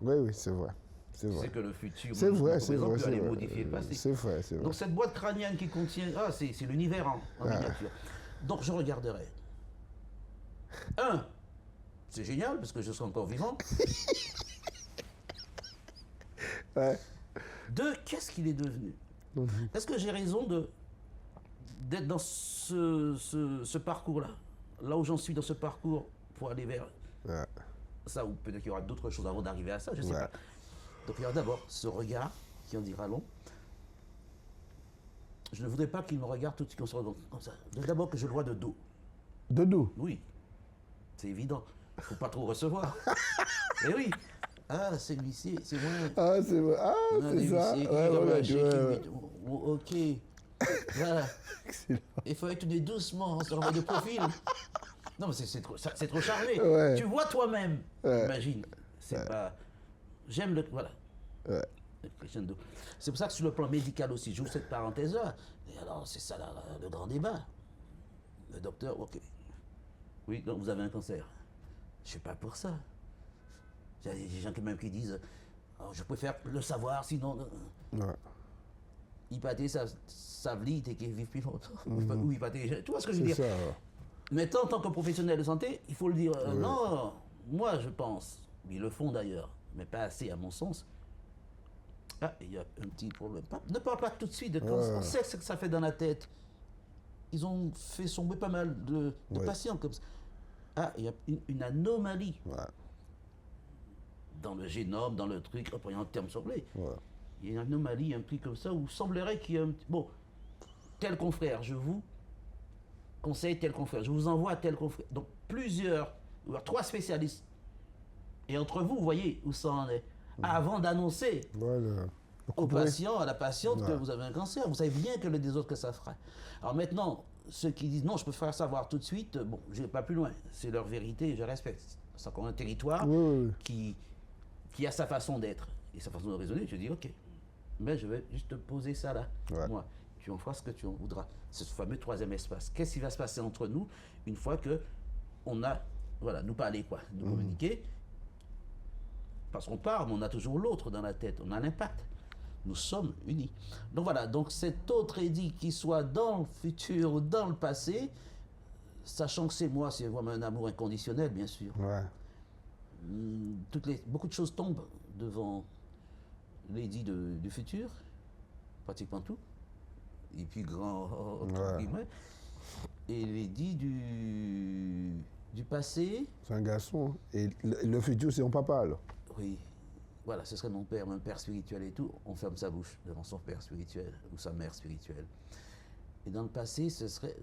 Oui, c'est vrai. C'est Tu vrai. sais que le futur, C'est vrai, par c'est exemple, vrai. peut C'est aller vrai. modifier le passé. C'est vrai, c'est vrai. Donc cette boîte crânienne qui contient, c'est l'univers en miniature. Donc je regarderai. C'est génial parce que je serai encore vivant. Ouais. 2, qu'est-ce qu'il est devenu? Est-ce que j'ai raison d'être dans ce parcours-là? Là où j'en suis dans ce parcours pour aller vers Ouais. ça, ou peut-être qu'il y aura d'autres choses avant d'arriver à ça, je ne sais Ouais. pas. Donc il y aura d'abord ce regard qui en dira long. Je ne voudrais pas qu'il me regarde tout de suite comme ça. D'abord que je le vois de dos. De dos. Oui, c'est évident. Il ne faut pas trop recevoir. Eh oui. Ah, c'est l'huissier, c'est moi. Ah, c'est vrai. Ah, Un c'est des ça. huissiers qui Ouais, comme ouais, un chèque, ouais. ok. Voilà. Excellent. Il faut étudier doucement, sur le de profil. Non, mais c'est trop chargé. Ouais. Tu vois toi-même. Ouais. Imagine. C'est pas. J'aime le. Voilà. Ouais. Le crescendo. C'est pour ça que sur le plan médical aussi, j'ouvre cette parenthèse-là. Et alors, c'est ça le grand débat. Le docteur, ok. Oui, donc vous avez un cancer. Je suis pas pour ça. Il y a des gens qui disent, oh, je préfère le savoir, sinon. Ouais. Hypaté, ça vlit et qu'il vive plus longtemps. Ou hypaté, tu vois ce que je veux C'est dire? ça. Ouais. Mais en tant que professionnel de santé, il faut le dire. Non, moi je pense, ils le font d'ailleurs, mais pas assez à mon sens. Ah, il y a un petit problème. Ne parle pas tout de suite de cancer. On sait ce que ça fait dans la tête. Ils ont fait sombrer pas mal de patients comme ça. Ah, il y a une anomalie Ouais. dans le génome, dans le truc, reprenant le terme sur les. Ouais. il y a une anomalie, un truc comme ça, où il semblerait qu'il y ait un petit... Bon, tel confrère, je vous conseille tel confrère, je vous envoie à tel confrère. Donc plusieurs, voire 3 spécialistes. Et entre vous, vous voyez où ça en est. Avant d'annoncer au patient, à la patiente, que vous avez un cancer, vous savez bien que le des autres que ça fera. Alors maintenant, ceux qui disent non, je peux faire savoir tout de suite, bon, je vais pas plus loin. C'est leur vérité, je respecte. C'est encore un territoire qui a sa façon d'être et sa façon de raisonner. Je dis ok, mais je vais juste te poser ça là. Moi, tu en feras ce que tu en voudras. C'est ce fameux 3e espace. Qu'est-ce qui va se passer entre nous une fois que on a, voilà, nous parler quoi, nous communiquer. Parce qu'on parle, mais on a toujours l'autre dans la tête, on a l'impact. Nous sommes unis. Donc voilà, donc cet autre édit qui soit dans le futur ou dans le passé, sachant que c'est moi, c'est vraiment un amour inconditionnel, bien sûr. Beaucoup de choses tombent devant l'édit du futur, pratiquement tout. Et puis grand, et l'édit du passé. C'est un garçon. Et le futur, c'est mon papa, alors. Oui, voilà, ce serait mon père spirituel et tout. On ferme sa bouche devant son père spirituel ou sa mère spirituelle. Et dans le passé, ce serait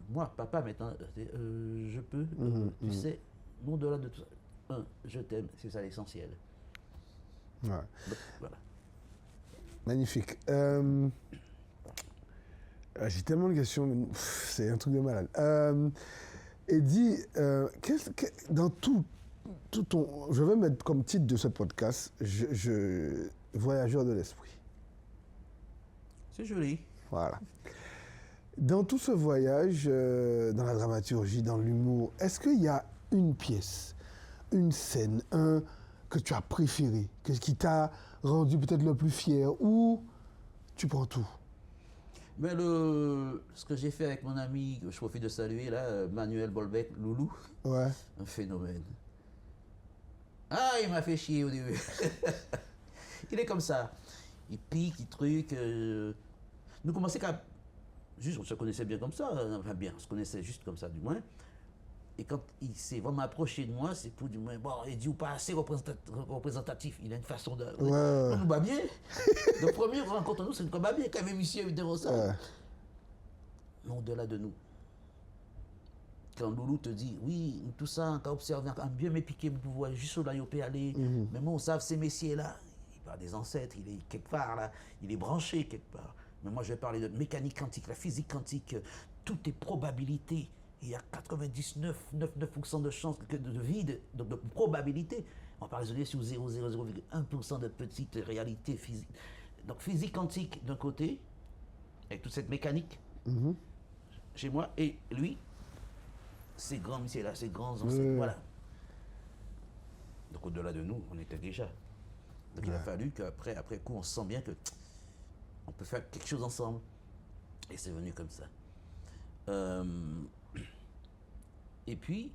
moi, papa, maintenant, je peux, tu sais, au-delà de tout ça. Je t'aime, c'est ça l'essentiel. Donc, voilà. Magnifique. J'ai tellement de questions, c'est un truc de malade. Eddy, dans tout ton... Je vais mettre comme titre de ce podcast, Voyageur de l'esprit. C'est joli. Voilà. Dans tout ce voyage, dans la dramaturgie, dans l'humour, est-ce qu'il y a une pièce, une scène, que tu as préféré, qui t'a rendu peut-être le plus fier, ou tu prends tout? Mais ce que j'ai fait avec mon ami, que je profite de saluer là, Manuel Bolbec, Loulou, un phénomène. Ah, il m'a fait chier au début. Il est comme ça. Il pique, il truc. Nous commençons qu'à... Juste, on se connaissait bien comme ça. Enfin bien, on se connaissait juste comme ça du moins. Et quand il s'est vraiment approché de moi, c'est pour du moins, bon, il dit ou pas assez représentatif. Il a une façon de... On nous bat bien. Le premier rencontre nous, c'est une combat bien, quand même, monsieur, évidemment ça. Mais au-delà de nous. Quand Loulou te dit, oui, tout ça, quand observé, quand bien m'épiquer, vous pouvez juste là, il peut aller. Mais moi, on sait ces messieurs-là. Il parle des ancêtres, il est quelque part là, il est branché quelque part. Mais moi, je vais parler de mécanique quantique, la physique quantique, toutes les probabilités. Il y a 99,9% de chances de vide, donc de probabilité. On va raisonner sur 0,001% de petites réalités physiques. Donc physique quantique d'un côté, avec toute cette mécanique, chez moi, et lui, ces grands messieurs-là, ces grands ancêtres, voilà. Donc au-delà de nous, on était déjà. Donc il a fallu qu'après coup, on se sent bien que on peut faire quelque chose ensemble. Et c'est venu comme ça. Et puis,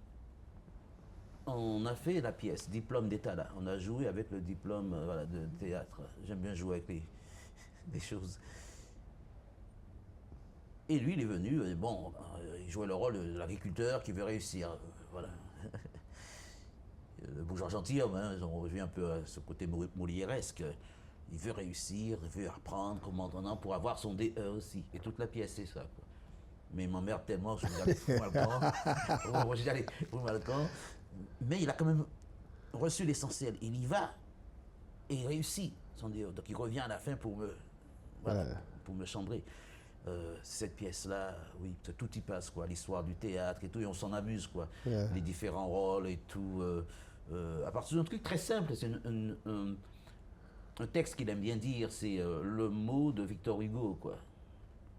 on a fait la pièce, diplôme d'état là. On a joué avec le diplôme de théâtre. J'aime bien jouer avec les choses. Et lui, il est venu, il jouait le rôle de l'agriculteur qui veut réussir. Voilà. Le bourgeois gentilhomme, hein, on revient un peu à ce côté molièresque. Il veut réussir, il veut apprendre comment pour avoir son DE aussi. Et toute la pièce, c'est ça, quoi. Mais il m'emmerde tellement, je suis allé foutre le camp. Mais il a quand même reçu l'essentiel. Il y va et il réussit son DE. Donc il revient à la fin pour me chambrer. Cette pièce-là, oui, tout y passe, quoi. L'histoire du théâtre et tout, et on s'en amuse, quoi. Les différents rôles et tout. À partir d'un truc très simple, c'est un texte qu'il aime bien dire, c'est le mot de Victor Hugo, quoi.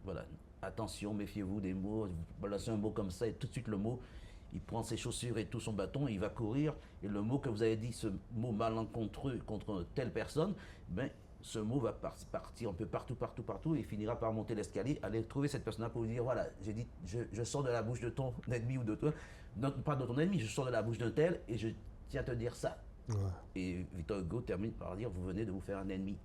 Voilà. Attention, méfiez-vous des mots. Vous balancez un mot comme ça et tout de suite le mot, il prend ses chaussures et tout son bâton et il va courir. Et le mot que vous avez dit, ce mot malencontreux contre telle personne, ben, ce mot va partir un peu partout et il finira par monter l'escalier, aller trouver cette personne-là pour lui dire, voilà, j'ai dit, je sors de la bouche de ton ennemi ou de toi, non, pas de ton ennemi, je sors de la bouche d'un tel et je tiens à te dire ça. Et Victor Hugo termine par dire, vous venez de vous faire un ennemi.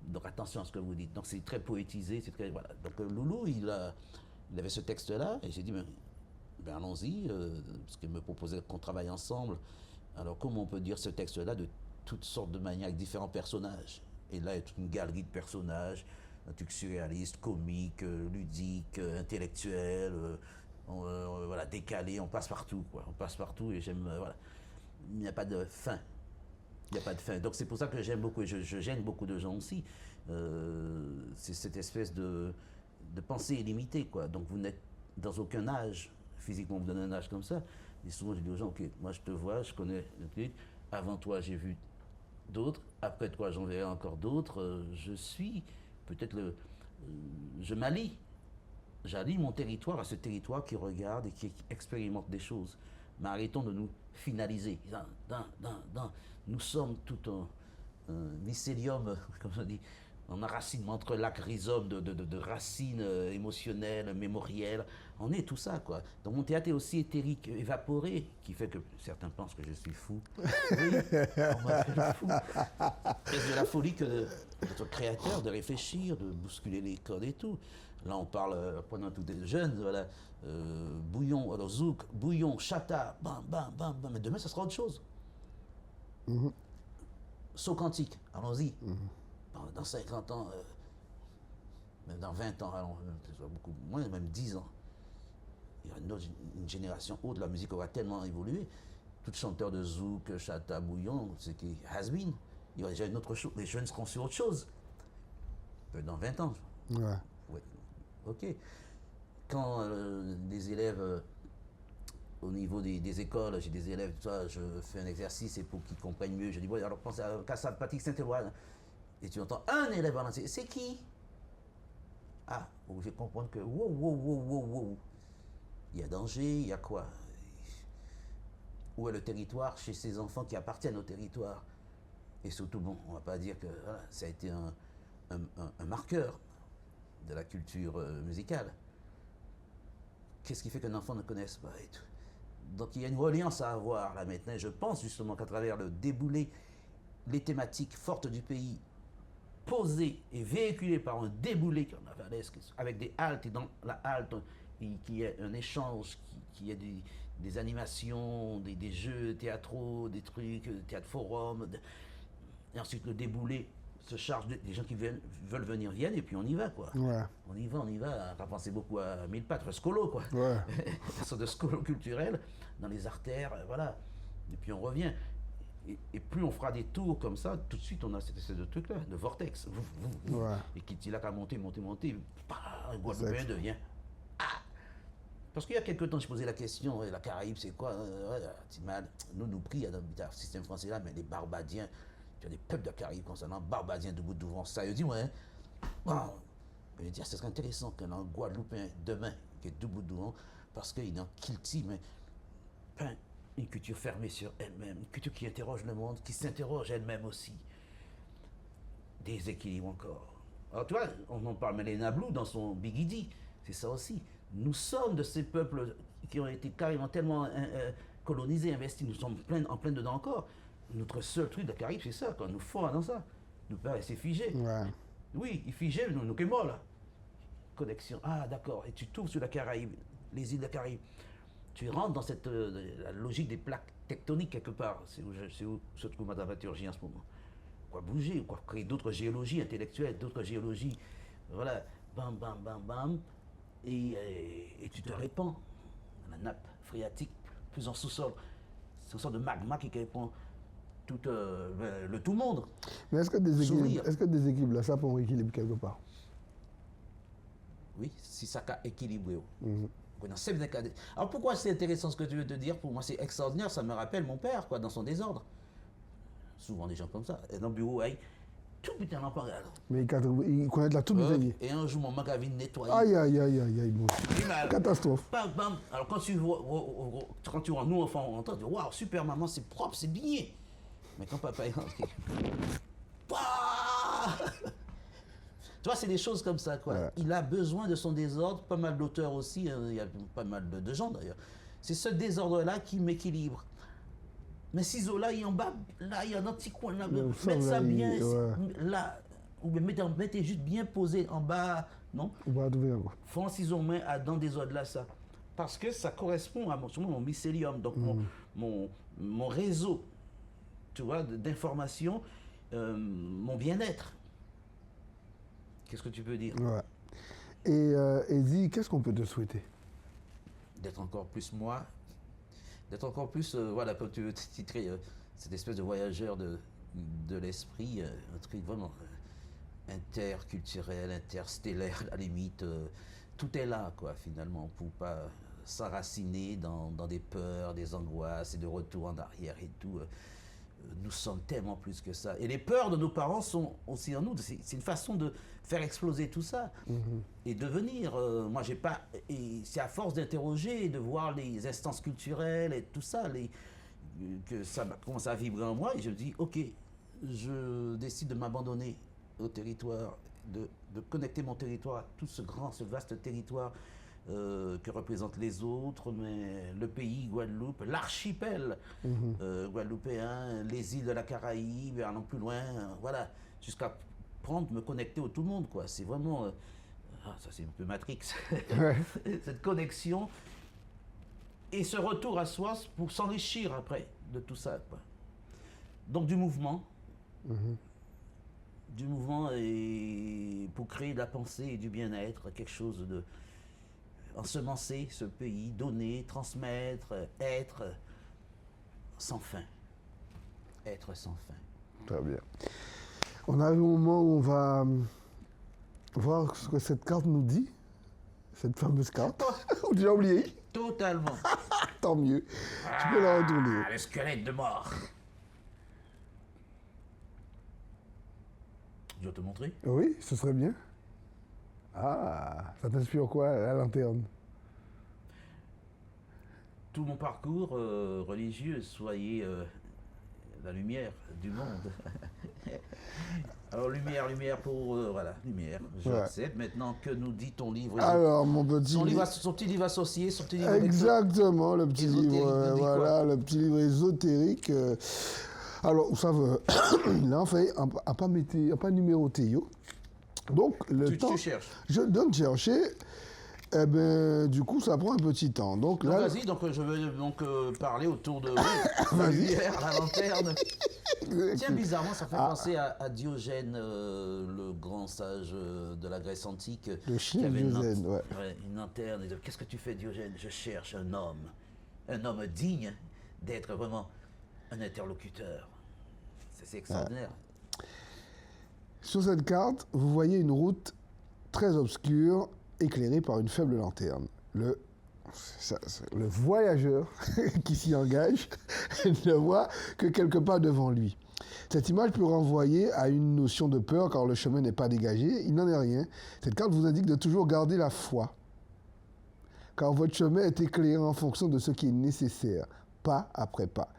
Donc attention à ce que vous dites. Donc c'est très poétisé, c'est très... Voilà. Donc Loulou, il avait ce texte-là, et j'ai dit, ben allons-y, parce qu'il me proposait qu'on travaille ensemble. Alors comment on peut dire ce texte-là de toutes sortes de manières, avec différents personnages? Et là, il y a toute une galerie de personnages, un truc surréaliste, comique, ludique, intellectuel, voilà, décalé, on passe partout, quoi. On passe partout et j'aime, voilà. Il n'y a pas de fin. Il n'y a pas de fin. Donc c'est pour ça que j'aime beaucoup, et je gêne beaucoup de gens aussi. C'est cette espèce de pensée illimitée, quoi. Donc vous n'êtes dans aucun âge, physiquement, on me donne un âge comme ça. Et souvent je dis aux gens, ok, moi je te vois, je connais le truc, avant toi j'ai vu d'autres, après toi j'en verrai encore d'autres. Je suis peut-être je m'allie. J'allie mon territoire à ce territoire qui regarde et qui expérimente des choses. Mais arrêtons de nous finaliser. Nous sommes tout un mycélium, comme on dit, un enracinement entre lacs, rhizomes de racines émotionnelles, mémorielles. On est tout ça, quoi. Donc mon théâtre est aussi éthérique, évaporé, qui fait que certains pensent que je suis fou. Oui, on m'appelle fou. Est-ce de la folie que d'être créateur, de réfléchir, de bousculer les codes et tout. Là, on parle, pendant tous des jeunes, voilà, bouillon, alors zouk, bouillon, chata, bam, bam, bam, bam. Mais demain, ça sera autre chose. Saut quantique, allons-y. Dans 50 ans, même dans 20 ans, allons, beaucoup moins, même 10 ans, il y aura une génération haute, la musique aura tellement évolué. Tout chanteur de zouk, chata, bouillon, c'est qui has been. Il y aura déjà une autre chose. Les jeunes seront sur autre chose. Dans 20 ans. Ouais. Ouais. Ok. Quand des élèves, au niveau des écoles, j'ai des élèves, tout ça, je fais un exercice et pour qu'ils comprennent mieux, je dis, bon, alors pensez à Cassab Patrick Saint-Éloi. Et tu entends un élève en entier, c'est qui? Ah, vous je comprendre que, wow. Il y a danger, il y a quoi? Où est le territoire chez ces enfants qui appartiennent au territoire? Et surtout, bon, on ne va pas dire que voilà, ça a été un marqueur de la culture musicale. Qu'est-ce qui fait qu'un enfant ne connaisse pas et tout. Donc il y a une reliance à avoir là maintenant. Et je pense justement qu'à travers le déboulé, les thématiques fortes du pays, posées et véhiculées par un déboulé carnavalesque, avec des haltes, et dans la halte, qu'il y ait un échange, qu'il y ait des animations, des jeux théâtraux, des trucs, théâtre forum, et ensuite le déboulé se charge des gens qui veulent venir viennent et puis on y va, quoi. Ouais. On y va. On a pensé beaucoup à Mille Pattes, Scolo, quoi. Ouais. Une sorte de scolo culturel dans les artères, voilà. Et puis on revient. Et plus on fera des tours comme ça, tout de suite on a cette espèce de truc-là, de vortex. Ouais. Et qui dit là qu'à monter. Un Guadeloupéen devient. Ah. Parce qu'il y a quelques temps, je posais la question, la Caraïbe, c'est quoi? Nous pris dans le système français là, mais les Barbadiens, tu as des peuples de Caraïbes concernant Barbadiens de bout d'ouvrant. Ça, je dis, ouais. Bon, je dis, ce serait intéressant qu'un Guadeloupéen demain, qui est de bout d'ouvrant, parce qu'il est en Kilti, mais une culture fermée sur elle-même, une culture qui interroge le monde, qui s'interroge elle-même aussi. Déséquilibre encore. Alors tu vois, on en parle, mais les Nablous dans son Bigidi, c'est ça aussi. Nous sommes de ces peuples qui ont été carrément tellement colonisés, investis, nous sommes en plein dedans encore. Notre seul truc de la Caraïbe, c'est ça, quand nous fort dans ça. Nous pas rester figés. Ouais. Oui, il figé, nous sommes morts là. Connexion. Ah d'accord, et tu t'ouvres sur la Caraïbe, les îles de la Caraïbe. Tu rentres dans cette la logique des plaques tectoniques quelque part. C'est où se trouve ma dramaturgie en ce moment. Quoi bouger, quoi créer d'autres géologies intellectuelles, d'autres géologies. Voilà, bam, bam, bam, bam. Et tu te répands dans la nappe phréatique, plus en sous-sol. C'est une sorte de magma qui répand tout le tout monde. Mais est-ce que des équipes là, ça peut un équilibre quelque part? Oui, si ça a équilibré. Alors pourquoi c'est intéressant ce que tu veux te dire? Pour moi c'est extraordinaire, ça me rappelle mon père, quoi, dans son désordre. Souvent des gens comme ça. Et dans le bureau, tout putain en parle. Mais il connaît la toute bouteille. Et un jour mon magazine nettoyé. Aïe, bon. Catastrophe. Bam, bam. Alors quand tu vois nous enfants, on entend dire waouh, super maman, c'est propre, c'est bien. Mais quand papa est rentré. Tu vois, c'est des choses comme ça, quoi. Ouais. Il a besoin de son désordre, pas mal d'auteurs aussi, il y a pas mal de gens d'ailleurs. C'est ce désordre-là qui m'équilibre. Mais si Zola est en bas, là, il y a un petit coin, là, mettre ça bien, là, ou mettez juste bien posé en bas, non? Faut un ciseau main dans des ordres là, ça. Parce que ça correspond à mon mycélium, donc mon réseau, tu vois, d'informations. mon bien-être. Qu'est-ce que tu peux dire? Ouais. Et dis, qu'est-ce qu'on peut te souhaiter? D'être encore plus moi, d'être encore plus, voilà, comme tu veux titrer, cette espèce de voyageur de l'esprit, un truc vraiment interculturel, interstellaire, à la limite. Tout est là, quoi, finalement, pour pas s'enraciner dans des peurs, des angoisses et de retour en arrière et tout. Nous sommes tellement plus que ça. Et les peurs de nos parents sont aussi en nous. C'est une façon de faire exploser tout ça. Et devenir. Moi, j'ai pas. Et c'est à force d'interroger, de voir les instances culturelles et tout ça, que ça commence à vibrer en moi. Et je me dis, ok, je décide de m'abandonner au territoire, de connecter mon territoire à tout ce vaste territoire que représentent les autres, mais le pays Guadeloupe, l'archipel guadeloupéen, les îles de la Caraïbe, allant plus loin, voilà, jusqu'à me connecter au tout le monde, quoi. C'est vraiment, ça c'est un peu Matrix, Ouais. cette connexion et ce retour à soi pour s'enrichir après de tout ça, quoi. Donc du mouvement et pour créer de la pensée et du bien-être, quelque chose de ensemencer ce pays, donner, transmettre, être sans fin. Être sans fin. Très bien. On arrive au moment où on va voir ce que cette carte nous dit, cette fameuse carte. Ou tu as oublié? Totalement. Tant mieux. Tu peux la retourner. Le squelette de mort. Je vais te montrer. Oui, ce serait bien. Ah, ça t'inspire quoi, la lanterne? Tout mon parcours religieux, soyez la lumière du monde. Alors lumière pour... voilà, lumière. J'accepte. Maintenant, que nous dit ton livre? Alors, mon petit son petit livre associé, son petit livre... Exactement, le petit ésotérique, livre, nous dit voilà, quoi? le petit livre ésotérique. Alors, ça veut... Là, en fait, pas numéroté, yo. Donc, le temps... Tu cherches. Je donne chercher. Eh ben, du coup, ça prend un petit temps. Donc Donc, là... vas-y, je vais parler autour de la lumière, la lanterne. Tiens, bizarrement, ça fait penser à Diogène, le grand sage de la Grèce antique. Le chien qui avait Diogène, ouais. Une lanterne. Et qu'est-ce que tu fais, Diogène? Je cherche un homme digne d'être vraiment un interlocuteur. C'est extraordinaire. Sur cette carte, vous voyez une route très obscure, éclairée par une faible lanterne. Le voyageur qui s'y engage ne voit que quelques pas devant lui. Cette image peut renvoyer à une notion de peur car le chemin n'est pas dégagé. Il n'en est rien. Cette carte vous indique de toujours garder la foi, car votre chemin est éclairé en fonction de ce qui est nécessaire, pas après pas.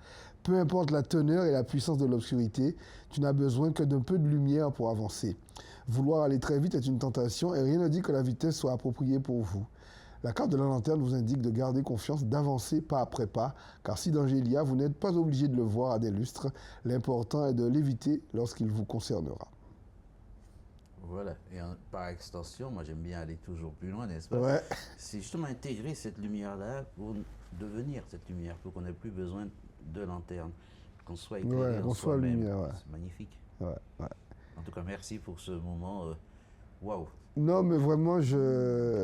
Peu importe la teneur et la puissance de l'obscurité, tu n'as besoin que d'un peu de lumière pour avancer. Vouloir aller très vite est une tentation et rien ne dit que la vitesse soit appropriée pour vous. La carte de la lanterne vous indique de garder confiance, d'avancer pas après pas, car si danger il y a, vous n'êtes pas obligé de le voir à des lustres. L'important est de l'éviter lorsqu'il vous concernera. Voilà. Et par extension, moi j'aime bien aller toujours plus loin, n'est-ce pas? Ouais. C'est justement intégrer cette lumière-là pour devenir cette lumière, pour qu'on n'ait plus besoin de lanterne, qu'on soit éclairé en soi-même. Lumière, ouais. C'est magnifique. Ouais, ouais. En tout cas, merci pour ce moment. Waouh. Non, mais vraiment,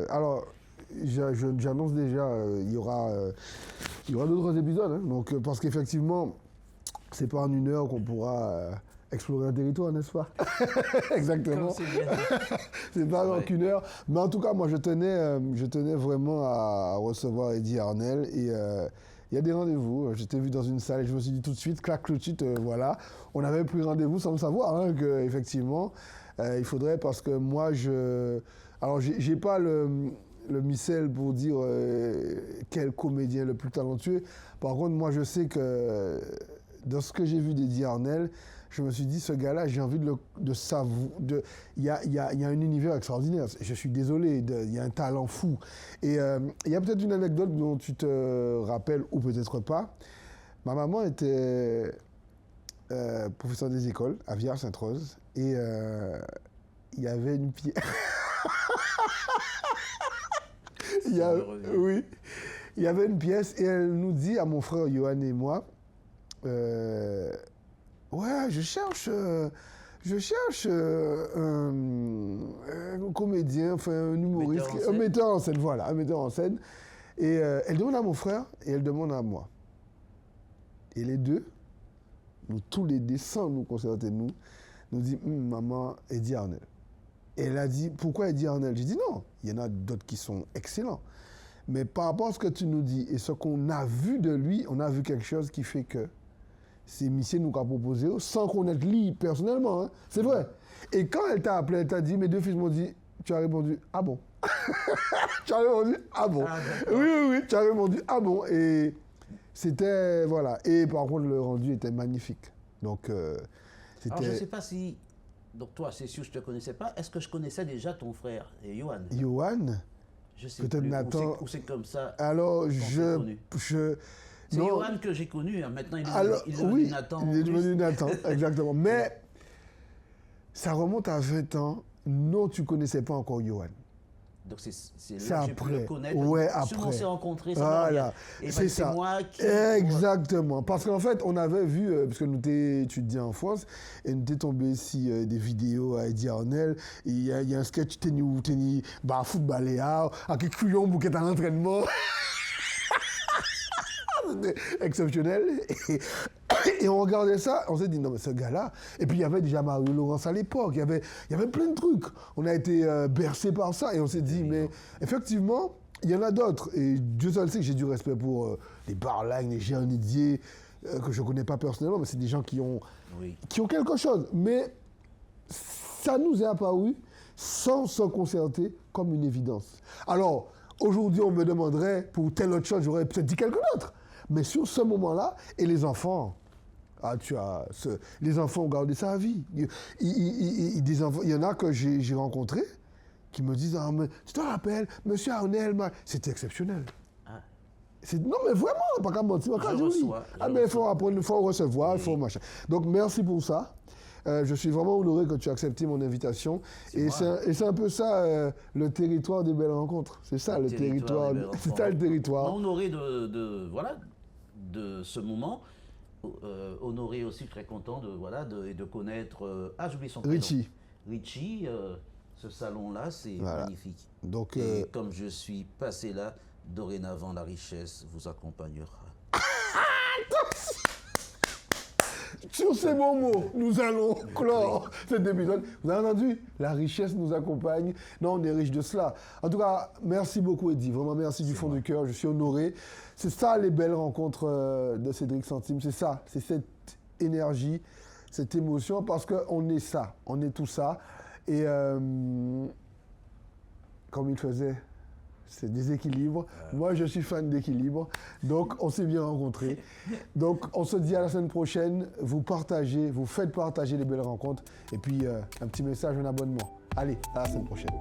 alors, j'annonce déjà, il y aura d'autres épisodes. Hein, donc, parce qu'effectivement, c'est pas en une heure qu'on pourra explorer un territoire, n'est-ce pas? Exactement. Comme c'est bien dit. C'est pas en Ouais. qu'une heure. Mais en tout cas, moi, je tenais vraiment à recevoir Eddie Arnel. Et il y a des rendez-vous. Je t'ai vu dans une salle et je me suis dit tout de suite, clac, tout de suite, voilà. On avait pris rendez-vous sans le savoir, hein, qu'effectivement, il faudrait, parce que moi, alors, j'ai pas le missel pour dire quel comédien le plus talentueux. Par contre, moi, je sais que dans ce que j'ai vu d'Eddie Arnel, je me suis dit, ce gars-là, j'ai envie de savourer. Il y a un univers extraordinaire. Je suis désolé, il y a un talent fou. Et il y a peut-être une anecdote dont tu te rappelles, ou peut-être pas. Ma maman était professeure des écoles à Villars-Sainte-Rose. Et il y avait une pièce. Oui. Il y avait une pièce et elle nous dit à mon frère Johan et moi, Ouais, je cherche un comédien, enfin un humoriste, un metteur en scène, voilà, un metteur en scène. Et elle demande à mon frère et elle demande à moi. Et les deux, nous tous les deux, sans nous concerter, nous dit maman, Eddie Arnel. Et elle a dit, pourquoi Eddie Arnel? J'ai dit non, il y en a d'autres qui sont excellents. Mais par rapport à ce que tu nous dis et ce qu'on a vu de lui, on a vu quelque chose qui fait que c'est Michel nous a proposé, sans connaître lui personnellement, hein. C'est vrai. Et quand elle t'a appelé, elle t'a dit, mes deux fils m'ont dit, tu as répondu, ah bon. Tu as répondu, ah bon. Ah, oui, tu as répondu, ah bon. Et c'était, voilà. Et par contre, le rendu était magnifique. Donc, c'était... Alors, je ne sais pas si... Donc, toi, c'est sûr, je ne te connaissais pas. Est-ce que je connaissais déjà ton frère, Johan? Johan? Je sais peut-être plus. Nathan. Ou c'est comme ça? Alors, c'est Johan que j'ai connu. Hein. Maintenant, il est devenu Nathan. Il est devenu Nathan, exactement. Mais ça remonte à 20 ans. Non, tu ne connaissais pas encore Johan. Donc, c'est là que j'ai pu le connaître. Ouais, après. On s'est rencontrés. Voilà. C'est ça. Moi qui... Exactement. Parce qu'en fait, on avait vu, parce que nous étions étudiants en France, et nous étions tombés ici des vidéos à Eddie Arnel. Il y a un sketch où tu footballé à couillon bouquet à l'entraînement. C'était exceptionnel. Et on regardait ça, on s'est dit, non mais ce gars-là... Et puis il y avait déjà Mario Laurence à l'époque, il y avait plein de trucs. On a été bercés par ça et on s'est dit, mais effectivement, il y en a d'autres. Et Dieu seul sait que j'ai du respect pour les Barlagne, les Jean Didier, que je ne connais pas personnellement, mais c'est des gens qui ont quelque chose. Mais ça nous est apparu sans se concerter comme une évidence. Alors, aujourd'hui, on me demanderait, pour telle autre chose, j'aurais peut-être dit quelque chose d'autre. Mais sur ce moment-là, et les enfants, les enfants ont gardé ça à vie. Il y en a que j'ai rencontrés qui me disent, mais, tu te rappelles, monsieur Arnel, c'était exceptionnel. Ah. Non, mais vraiment, pas qu'à mentir. Mais il faut apprendre, il faut recevoir, il faut machin. Donc, merci pour ça. Je suis vraiment honoré que tu aies accepté mon invitation. Et c'est un peu ça, le territoire des belles rencontres. C'est ça, le territoire. C'est ça, le territoire. Honoré de ce moment. Honoré aussi, très content de connaître... j'oublie son prénom. Richie, ce salon-là, c'est magnifique. Donc, et comme je suis passé là, dorénavant, la richesse vous accompagnera. Sur ces bons mots, nous allons clore cet épisode. Vous avez entendu? La richesse nous accompagne. Non, on est riche de cela. En tout cas, merci beaucoup, Eddie. Vraiment, merci du fond du cœur. Je suis honoré. C'est ça, les belles rencontres de Cédric Centime. C'est ça. C'est cette énergie, cette émotion, parce qu'on est ça. On est tout ça. Et comme il faisait... C'est déséquilibre. Moi, je suis fan d'équilibre. Donc, on s'est bien rencontrés. Donc, on se dit à la semaine prochaine. Vous faites partager les belles rencontres. Et puis, un petit message, un abonnement. Allez, à la semaine prochaine.